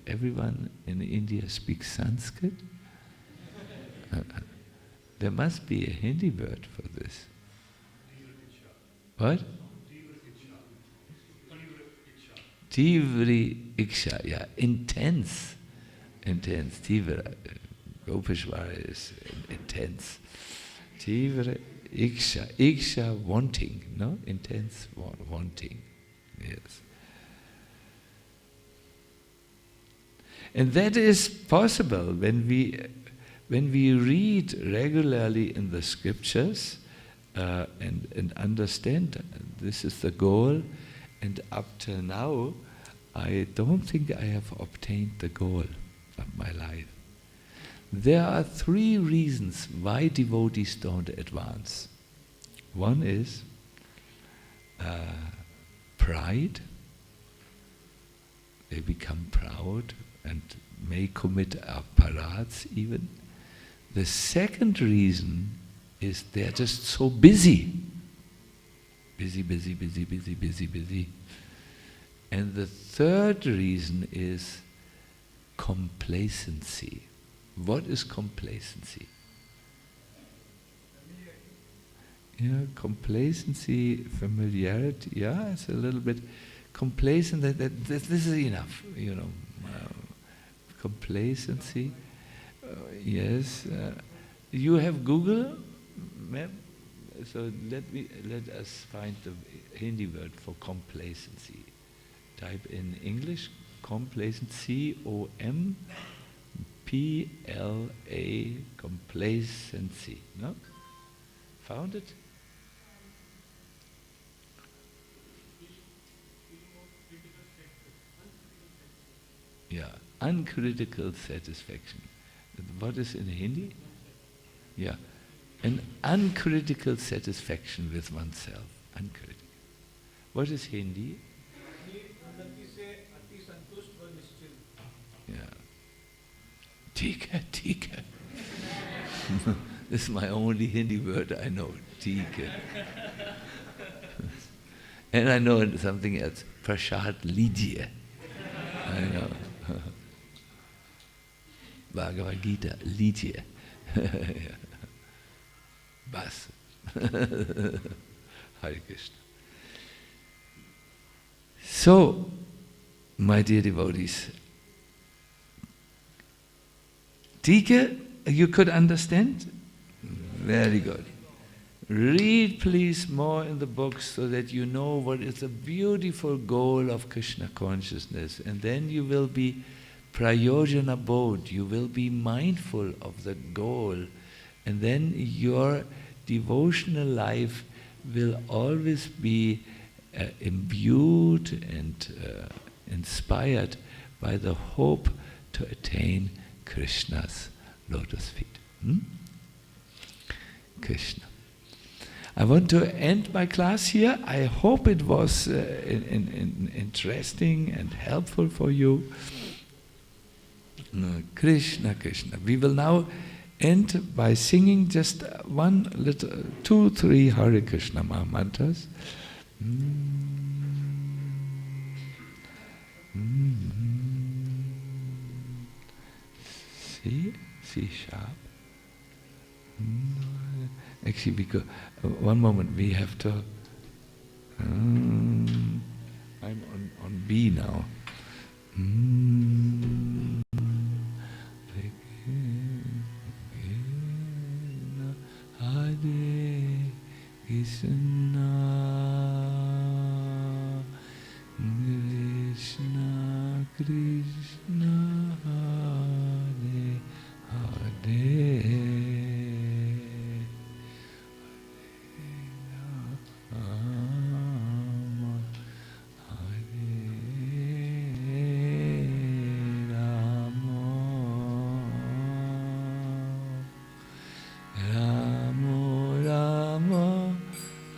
everyone in India speaks Sanskrit? There must be a Hindi word for this. What? Tivri Iksha, yeah, intense. Intense. Tivra. Gopeshwara is intense. Tivra Iksha. Iksha, wanting, no? Intense wanting. Yes. And that is possible when we read regularly in the scriptures and understand this is the goal. And up till now, I don't think I have obtained the goal of my life. There are 3 reasons why devotees don't advance. One is pride. They become proud and may commit aparats even. The second reason is they're just so busy. Busy, busy, busy, busy, busy, busy. And the third reason is complacency. What is complacency? Yeah, complacency, familiarity, yeah, it's a little bit complacent, that this is enough, you know. Complacency, yes. You have Google, ma'am? So let us find the Hindi word for complacency. Type in English, complacency, C-O-M-P-L-A, complacency. No? Found it? Yeah, uncritical satisfaction. What is in Hindi? Yeah, an uncritical satisfaction with oneself. Uncritical. What is Hindi? Yeah. ठीक है, ठीक है. This is my only Hindi word I know. ठीक है. And I know something else. Prasad लीजिए. I know. Bhagavad Gita लीजिए. Bas. Hare Krishna. So, my dear devotees, Tika, you could understand? Very good. Read please more in the books so that you know what is the beautiful goal of Krishna consciousness, and then you will be prayojana bodh, you will be mindful of the goal, and then your devotional life will always be imbued and inspired by the hope to attain Krishna's lotus feet. Krishna. I want to end my class here. I hope it was interesting and helpful for you. Krishna, Krishna. We will now end by singing just one little, 2, 3 Hare Krishna mantras. C sharp. Actually, because one moment we have to. I'm on B now. Hare Krishna, Krishna Krishna, Hare Hare, Rama, Hare Rama, Rama Rama,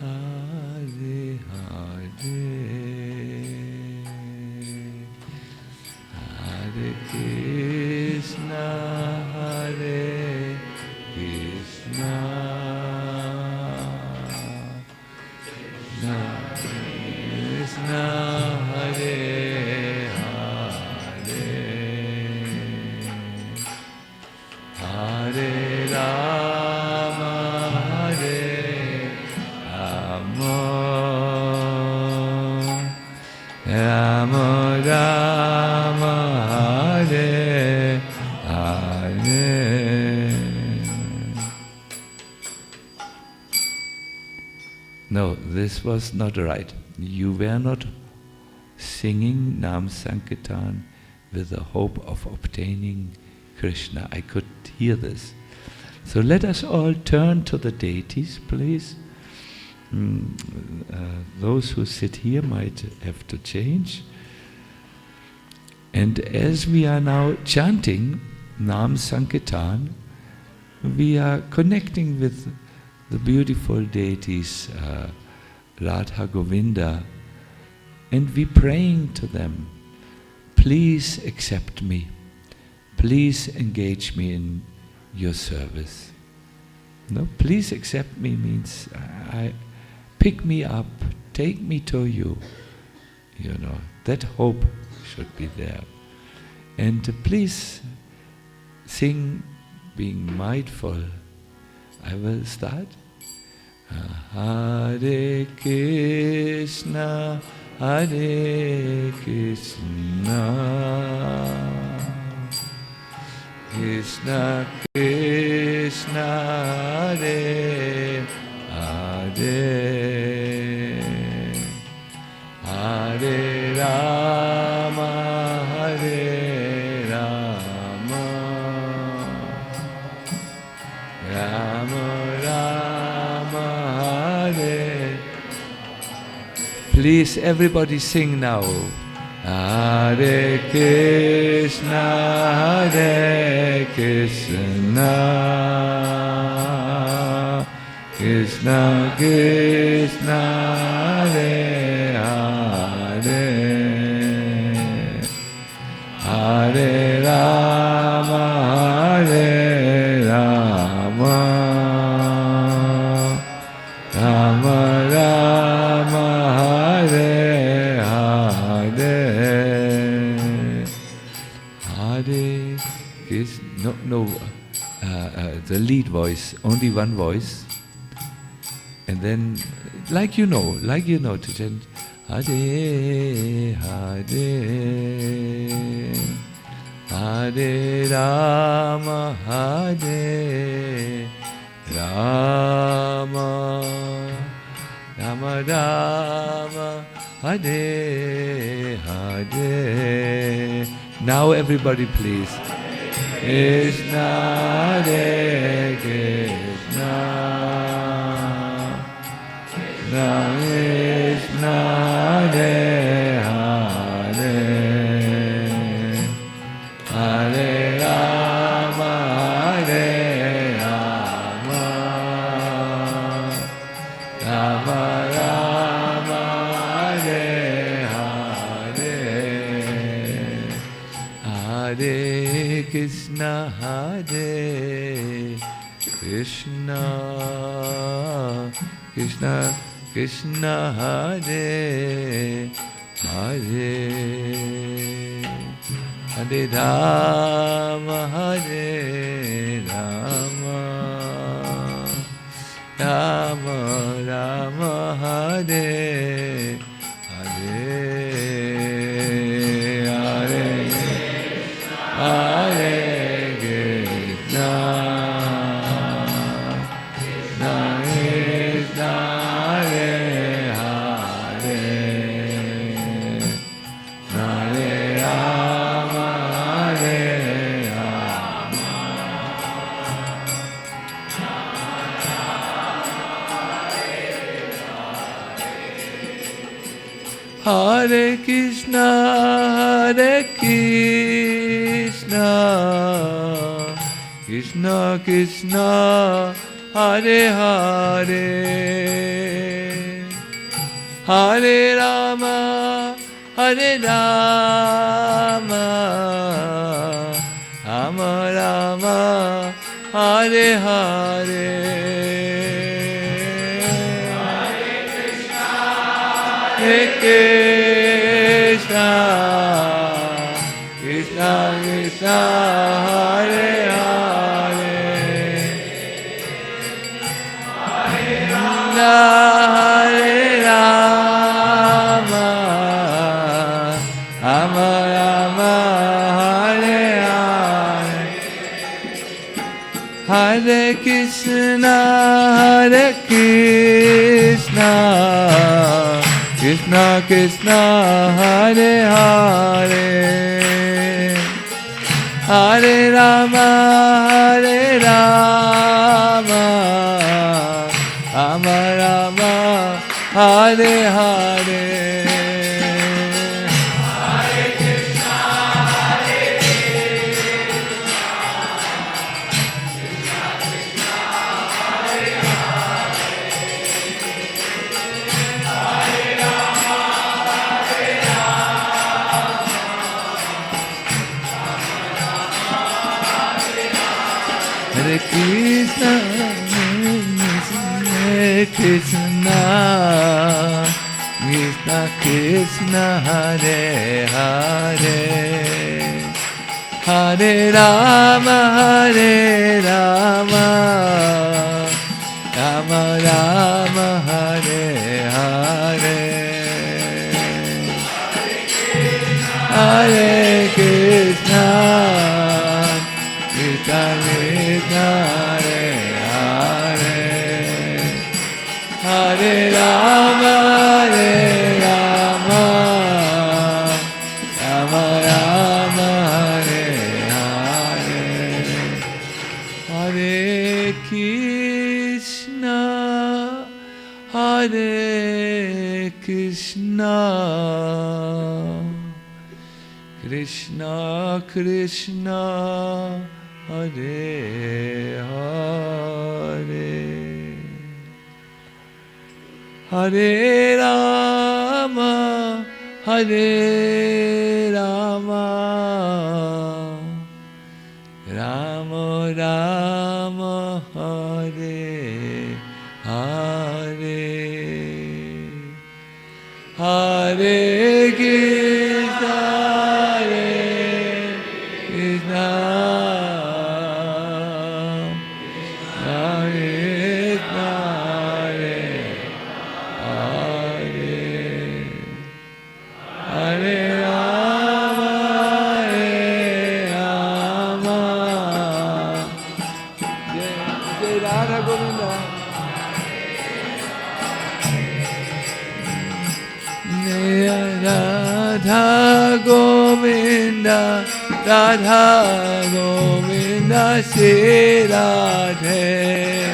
Hare Hare, Hare Krishna, Hare Krishna, Krishna Hare Hare, Hare Rama, Hare Rama, Rama Rama, Hare Hare. No, this was not right. You were not singing Nam Sankirtan with the hope of obtaining Krishna. I could hear this. So let us all turn to the deities, please. Those who sit here might have to change. And as we are now chanting Nam Sankirtan, we are connecting with the beautiful deities Radha Govinda, and we praying to them, please accept me, please engage me in your service. No, please accept me means pick me up, take me to you. You know, that hope should be there. And please sing, being mindful. I will start. Hare Krishna, Hare Krishna, Krishna Krishna, Hare Hare, Hare Rama, Hare Rama, Rama Rama, Hare. Please, everybody sing now. Hare Krishna, Hare Krishna, Krishna Krishna, Hare Hare, Hare Rama, Hare Rama, Rama Rama, Hare Hare, Hare Krishna. No, the lead voice, only one voice. And then, like you know, to chant Hare Hare, Hare Rama, Hare Rama, Rama Rama, Hare Hare. Now everybody please. Krishna, Hare Krishna, Krishna, Hare Hare, Hare Rama, Hare Rama, Rama Rama, Hare Hare, Hare Krishna, Hare Krishna, Krishna Krishna, Hare Hare, Hare Rama, Hare Rama, Rama Rama, Hare Hare, Hare Hare Krishna, Krishna Hare Krishna, Hare Krishna, Krishna Krishna, Hare Hare, Hare Rama, Hare Rama, Rama Rama, Hare Hare. Hare Krishna, Krishna Krishna, Hare Hare, Hare Rama, Hare Rama, Rama Rama, Hare Hare, Hare Krishna, Hare Krishna, Krishna Krishna, Hare Hare, Hare Rama, Hare Rama, Rama Rama, Hare Hare, Hare Krishna, Krishna, Krishna Krishna, Hare Hare, Hare Rama, Hare Rama, Rama Rama, Hare Hare, Hare Krishna, Krishna Krishna, Hare Hare, Hare Rama, Hare Rama, Rama Rama, Hare Hare, Hare Krishna, Hare Krishna, Krishna Krishna, Hare Hare, Hare Rama, Hare Rama, Rama Rama, Hare Hare, Hare Krishna, Radha Govinda, Radha Govinda, Shri Radhe.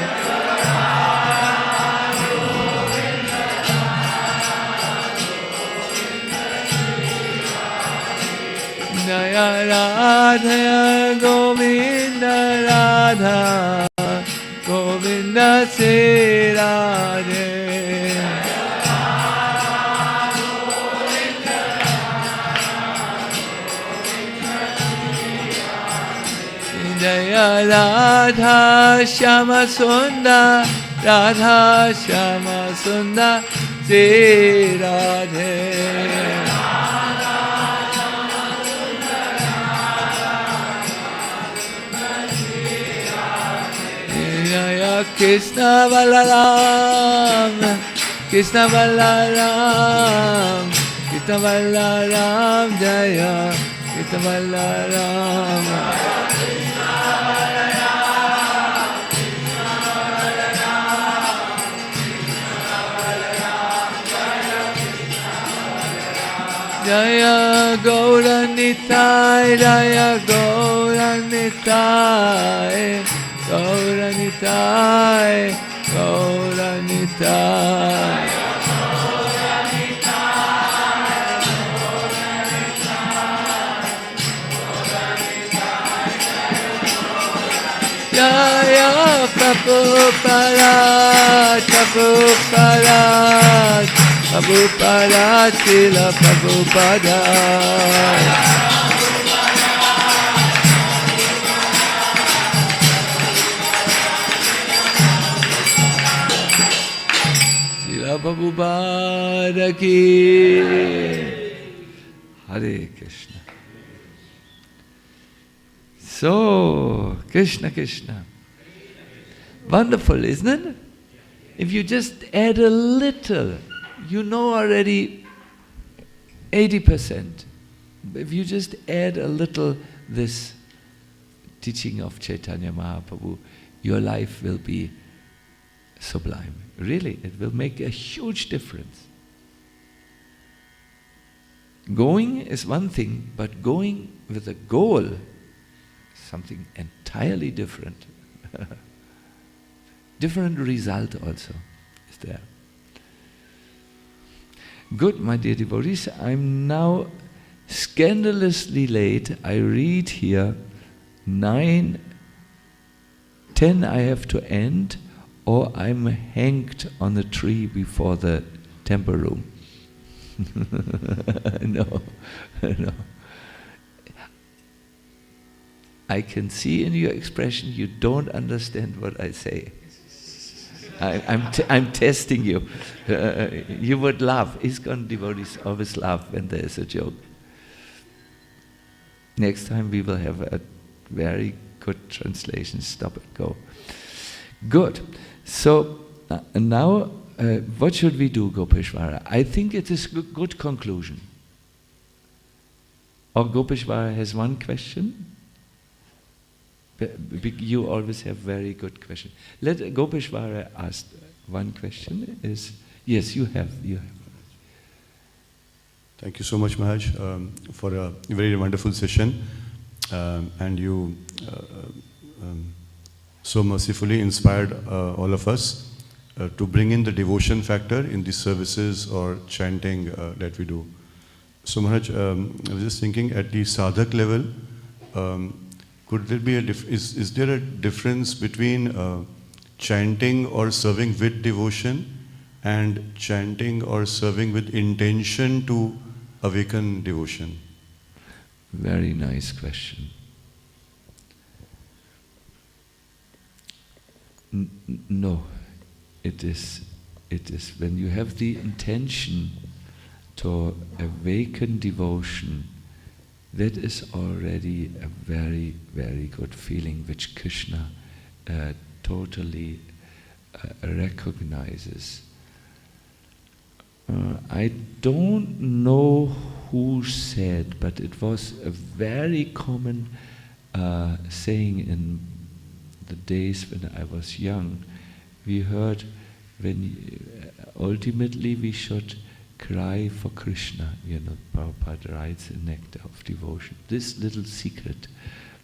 Jaya Radha Govinda, Radha Govinda, Shri Radhe. Jaya Radha Shama Sundar, Radha Shama Sundar, Shri Radhe. Jaya Krishna Balaram, Krishna Balaram, Krishna Balaram, Jaya Krishna Balaram. Jaya Gauranitai, Jaya Gauranitai, Gauranitai, Gauranitai. Jaya Prabhupada, Prabhupada, Prabhupada, Srila Prabhupada. Srila Prabhupada ki. Hare Krishna. So, Krishna Krishna. Wonderful, isn't it? If you just add a little, you know already 80%. If you just add a little this teaching of Chaitanya Mahaprabhu, your life will be sublime. Really, it will make a huge difference. Going is one thing, but going with a goal is something entirely different. Different result also is there. Good, my dear devotees, I'm now scandalously late. I read here 9:10 I have to end, or I'm hanged on a tree before the temple room. No, no. I can see in your expression you don't understand what I say. I'm testing you. You would laugh. Iskcon devotees always laugh when there is a joke. Next time we will have a very good translation. Stop it, go. Good. So now, what should we do, Gopeshwara? I think it is a good conclusion. Or Gopeshwara has one question? You always have very good questions. Let Gopeshwara ask one question. Yes, you have.
Thank you so much, Maharaj, for a very wonderful session. And you so mercifully inspired all of us to bring in the devotion factor in the services or chanting that we do. So Maharaj, I was just thinking at the sadhak level, could there be is there a difference between chanting or serving with devotion and chanting or serving with intention to awaken devotion?
Very nice question. No, it is when you have the intention to awaken devotion, that is already a very, very good feeling which Krishna totally recognizes. I don't know who said, but it was a very common saying in the days when I was young. We heard ultimately we should cry for Krishna. Prabhupada writes in Nectar of Devotion. This little secret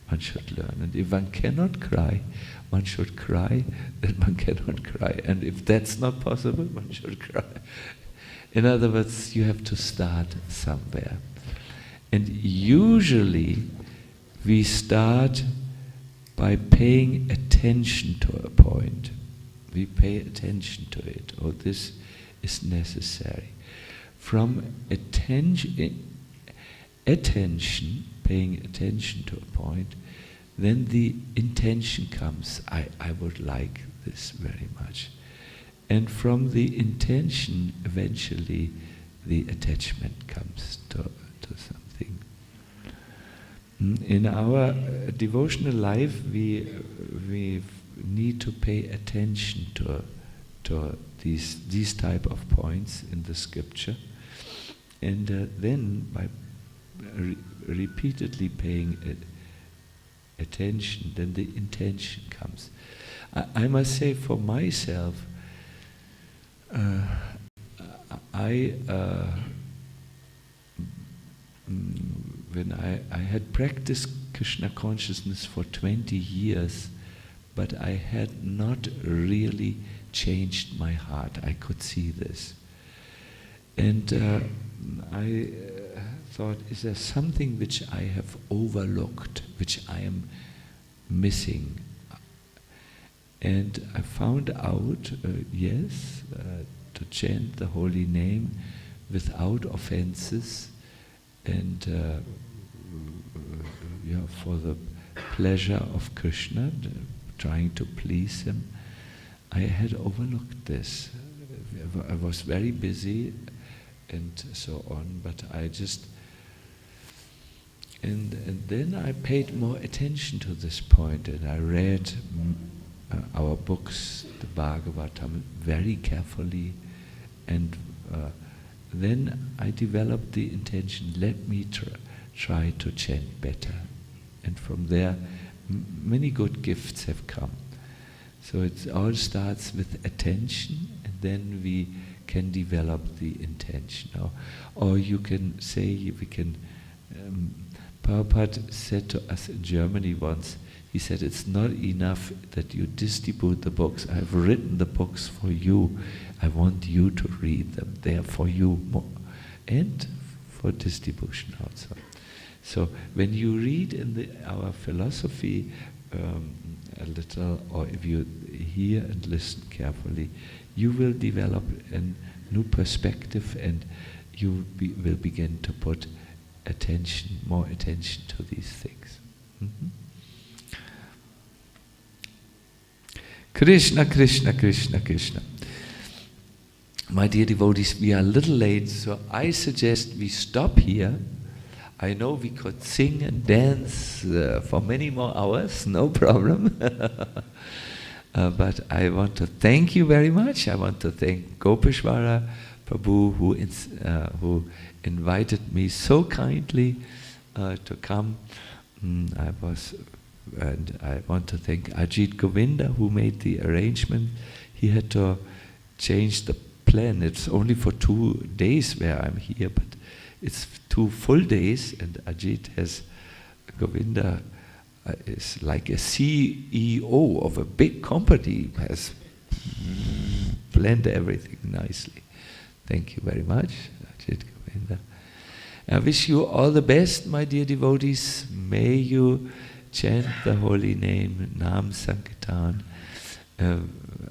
one should learn. And if one cannot cry, one should cry, then one cannot cry. And if that's not possible, one should cry. In other words, you have to start somewhere. And usually we start by paying attention to a point. We pay attention to it. Oh, this is necessary. From attention, paying attention to a point, then the intention comes. I would like this very much. And from the intention, eventually, the attachment comes to something. In our devotional life, we need to pay attention to these type of points in the scripture, and then by repeatedly paying attention, then the intention comes. I must say for myself, when I had practiced Krishna consciousness for 20 years, but I had not really changed my heart. I could see this. And I thought, is there something which I have overlooked, which I am missing? And I found out, yes, to chant the holy name without offenses and for the pleasure of Krishna, trying to please him. I had overlooked this. I was very busy and so on, but I just... And then I paid more attention to this point, and I read our books, the Bhagavatam, very carefully, and then I developed the intention, let me try to chant better. And from there, many good gifts have come. So it all starts with attention, and then we can develop the intention. Or you can say, Prabhupada said to us in Germany once, he said, it's not enough that you distribute the books. I've written the books for you. I want you to read them. They are for you more. And for distribution also. So when you read in our philosophy a little, or if you hear and listen carefully, you will develop a new perspective, and you will begin to put attention, more attention to these things. Mm-hmm. Krishna, Krishna, Krishna, Krishna. My dear devotees, we are a little late, so I suggest we stop here. I know we could sing and dance for many more hours, no problem. But I want to thank you very much. I want to thank Gopeshwara Prabhu who invited me so kindly to come. And I want to thank 𝒍𝒂𝒏𝒕 who made the arrangement. He had to change the plan. It's only for 2 days where I'm here, but it's 2 full days, and 𝒍𝒂𝒏𝒕 is like a CEO of a big company, has planned everything nicely. Thank you very much, 𝒍𝒂𝒏𝒕. I wish you all the best, my dear devotees. May you chant the holy name, Nam Sankirtan,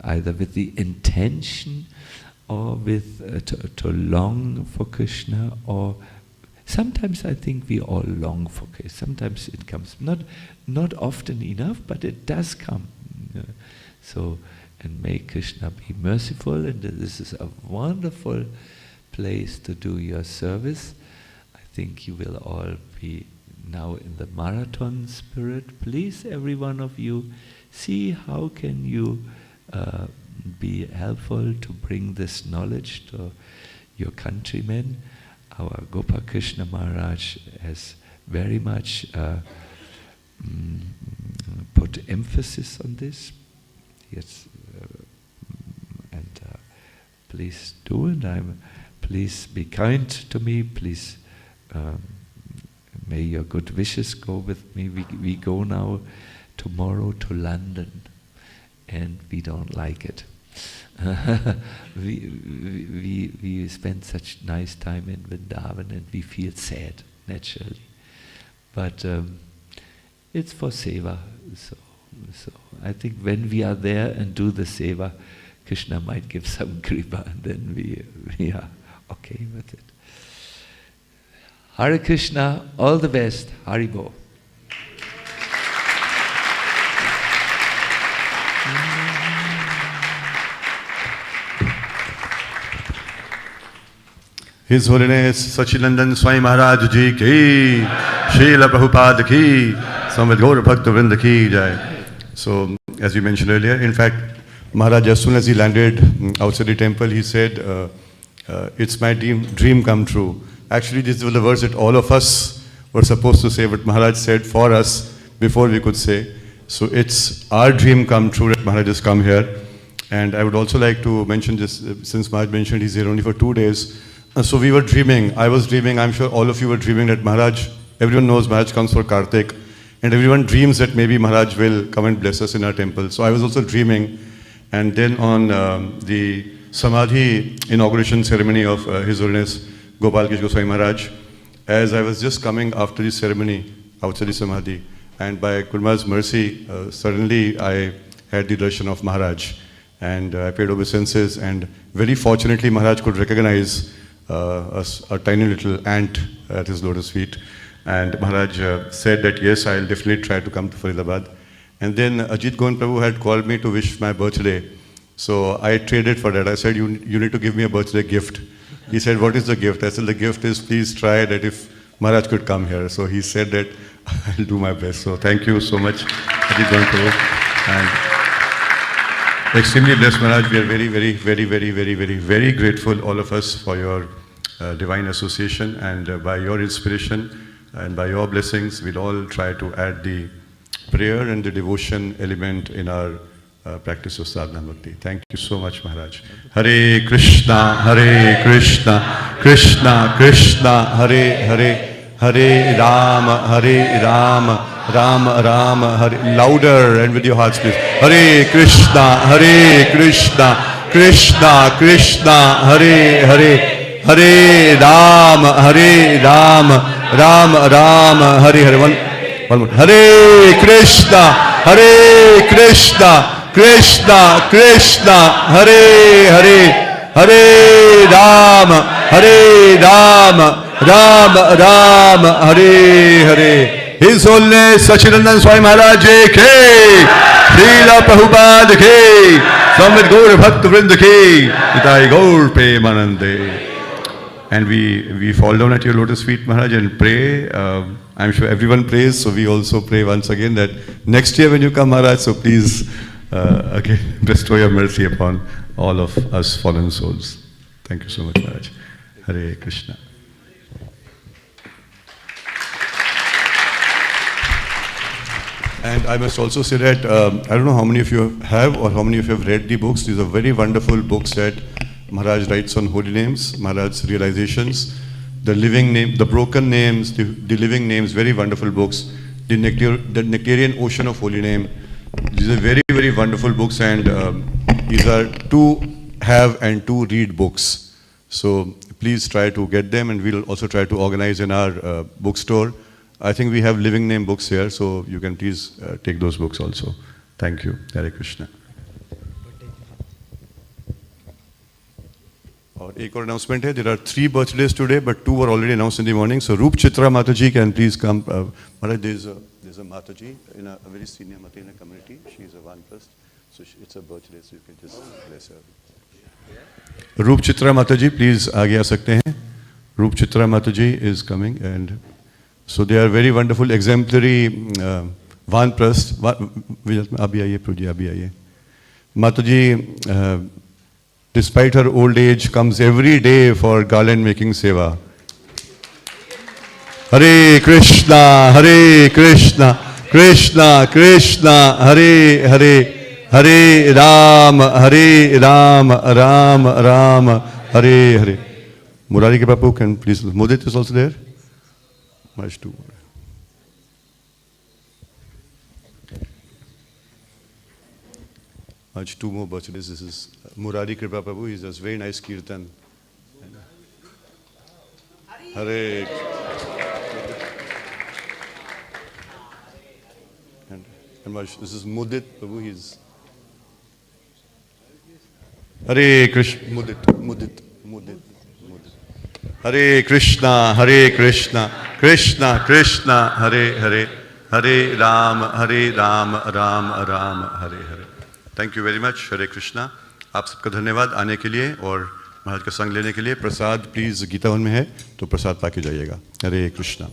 either with the intention or with to long for Krishna, or sometimes I think we all long for Krishna. Sometimes it comes, not often enough, but it does come. So, and may Krishna be merciful, and this is a wonderful place to do your service. I think you will all be now in the marathon spirit. Please, every one of you, see how can you be helpful to bring this knowledge to your countrymen. Our Gopal Krishna Maharaj has very much put emphasis on this. Yes, and please do, and please be kind to me. Please, may your good wishes go with me. We go now tomorrow to London, and we don't like it. we spend such nice time in Vrindavan, and we feel sad naturally. But it's for seva. So I think when we are there and do the seva, Krishna might give some kripa, and then we are okay with it. Hare Krishna, all the best. Haribo.
His Holiness Sachinandana Swami Maharaj Ji ki, Srila Prabhupada ki, Samvad Gaur Bhakta Vrinda ki jai. So, as we mentioned earlier, in fact, Maharaj, as soon as he landed outside the temple, he said, it's my dream come true. Actually, these were the words that all of us were supposed to say, but Maharaj said for us before we could say. So it's our dream come true that Maharaj has come here. And I would also like to mention this, since Maharaj mentioned he's here only for 2 days. So we were dreaming, I was dreaming, I'm sure all of you were dreaming that Maharaj, everyone knows Maharaj comes for Kartik, and everyone dreams that maybe Maharaj will come and bless us in our temple. So I was also dreaming, and then on the Samadhi inauguration ceremony of His Holiness Gopal Krishna Goswami Maharaj, as I was just coming after the ceremony outside the Samadhi, and by Kurma's mercy, suddenly I had the darshan of Maharaj, and I paid obeisances, and very fortunately Maharaj could recognize a tiny little ant at his lotus feet, and Maharaj said that yes, I'll definitely try to come to Faridabad. And then 𝒍𝒂𝒏𝒕 Prabhu had called me to wish my birthday, so I traded for that. I said, you need to give me a birthday gift. He said, what is the gift? I said, the gift is please try that if Maharaj could come here. So he said that I'll do my best. So thank you so much, 𝒍𝒂𝒏𝒕 Prabhu. And extremely blessed, Maharaj. We are very, very, very, very, very, very, very grateful, all of us, for your divine association, and by your inspiration and by your blessings, we'll all try to add the prayer and the devotion element in our practice of sadhana bhakti. Thank you so much, Maharaj. Hare Krishna, Krishna Krishna, Hare Hare, Hare Rama, Rama Rama, Hare. Louder and with your hearts, please. Hare Krishna, Krishna Krishna, Hare Hare, Hare Rama, Rama Rama, Hare Hare. One more. Hare Krishna, Krishna Krishna, Hare Hare, Hare Rama, Rama Rama, Hare Hare. His Holiness Sachinandana Swami Maharaj Ki. Srila Prabhupada ki, Samved Gaur Bhakt Vrinda ki, Nitai Gaur Premanande. And we fall down at your lotus feet, Maharaj, and pray. I'm sure everyone prays, so we also pray once again that next year when you come, Maharaj, so please again bestow your mercy upon all of us fallen souls. Thank you so much, Maharaj. Hare Krishna. And I must also say that I don't know how many of you have or how many of you have read the books. These are very wonderful books that Maharaj writes on holy names, Maharaj's realizations, the living name, the broken names, the living names, very wonderful books. The Nectarian Ocean of Holy Name. These are very, very wonderful books, and these are to have and to read books. So please try to get them, and we'll also try to organize in our bookstore. I think we have living name books here, so you can please take those books also. Thank you. Hare Krishna. और एक और announcement है. There are 3 birthdays today, but 2 were already announced in the morning. So 𝒍𝒂𝒚𝒔 Mataji can please come. Maharaj, there's a Mataji in a very senior Mata in a community. She is a vanprasth, so it's her birthday, so you can just bless her. 𝒍𝒂𝒚𝒔 Mataji, please आगे आ सकते हैं. 𝒍𝒂𝒚𝒔 Mataji is coming, and so they are very wonderful, exemplary vanprasth. अभी आइए प्रभु जी, अभी आइए. Mataji, despite her old age, comes every day for garland making seva. Hare Krishna, Hare Krishna, Krishna Krishna, Hare Hare, Hare Rama, Rama Rama, Hare Hare. Murari Papu can please. Mudit is also there. Much too. Much 2 more birthdays. This is Murari Kripa Prabhu. He does very nice kirtan. Hare. And this is Mudit Prabhu. He's Hare Krishna. Mudit. Hare Krishna, Hare Krishna, Krishna Krishna, Hare Hare, Hare Rama, Rama Rama, Hare Hare. Thank you very much. Hare Krishna. आप सबका धन्यवाद आने के लिए और महाराज का संग लेने के लिए. प्रसाद प्लीज गीता वन में है, तो प्रसाद पाके जाइएगा. हरे कृष्णा.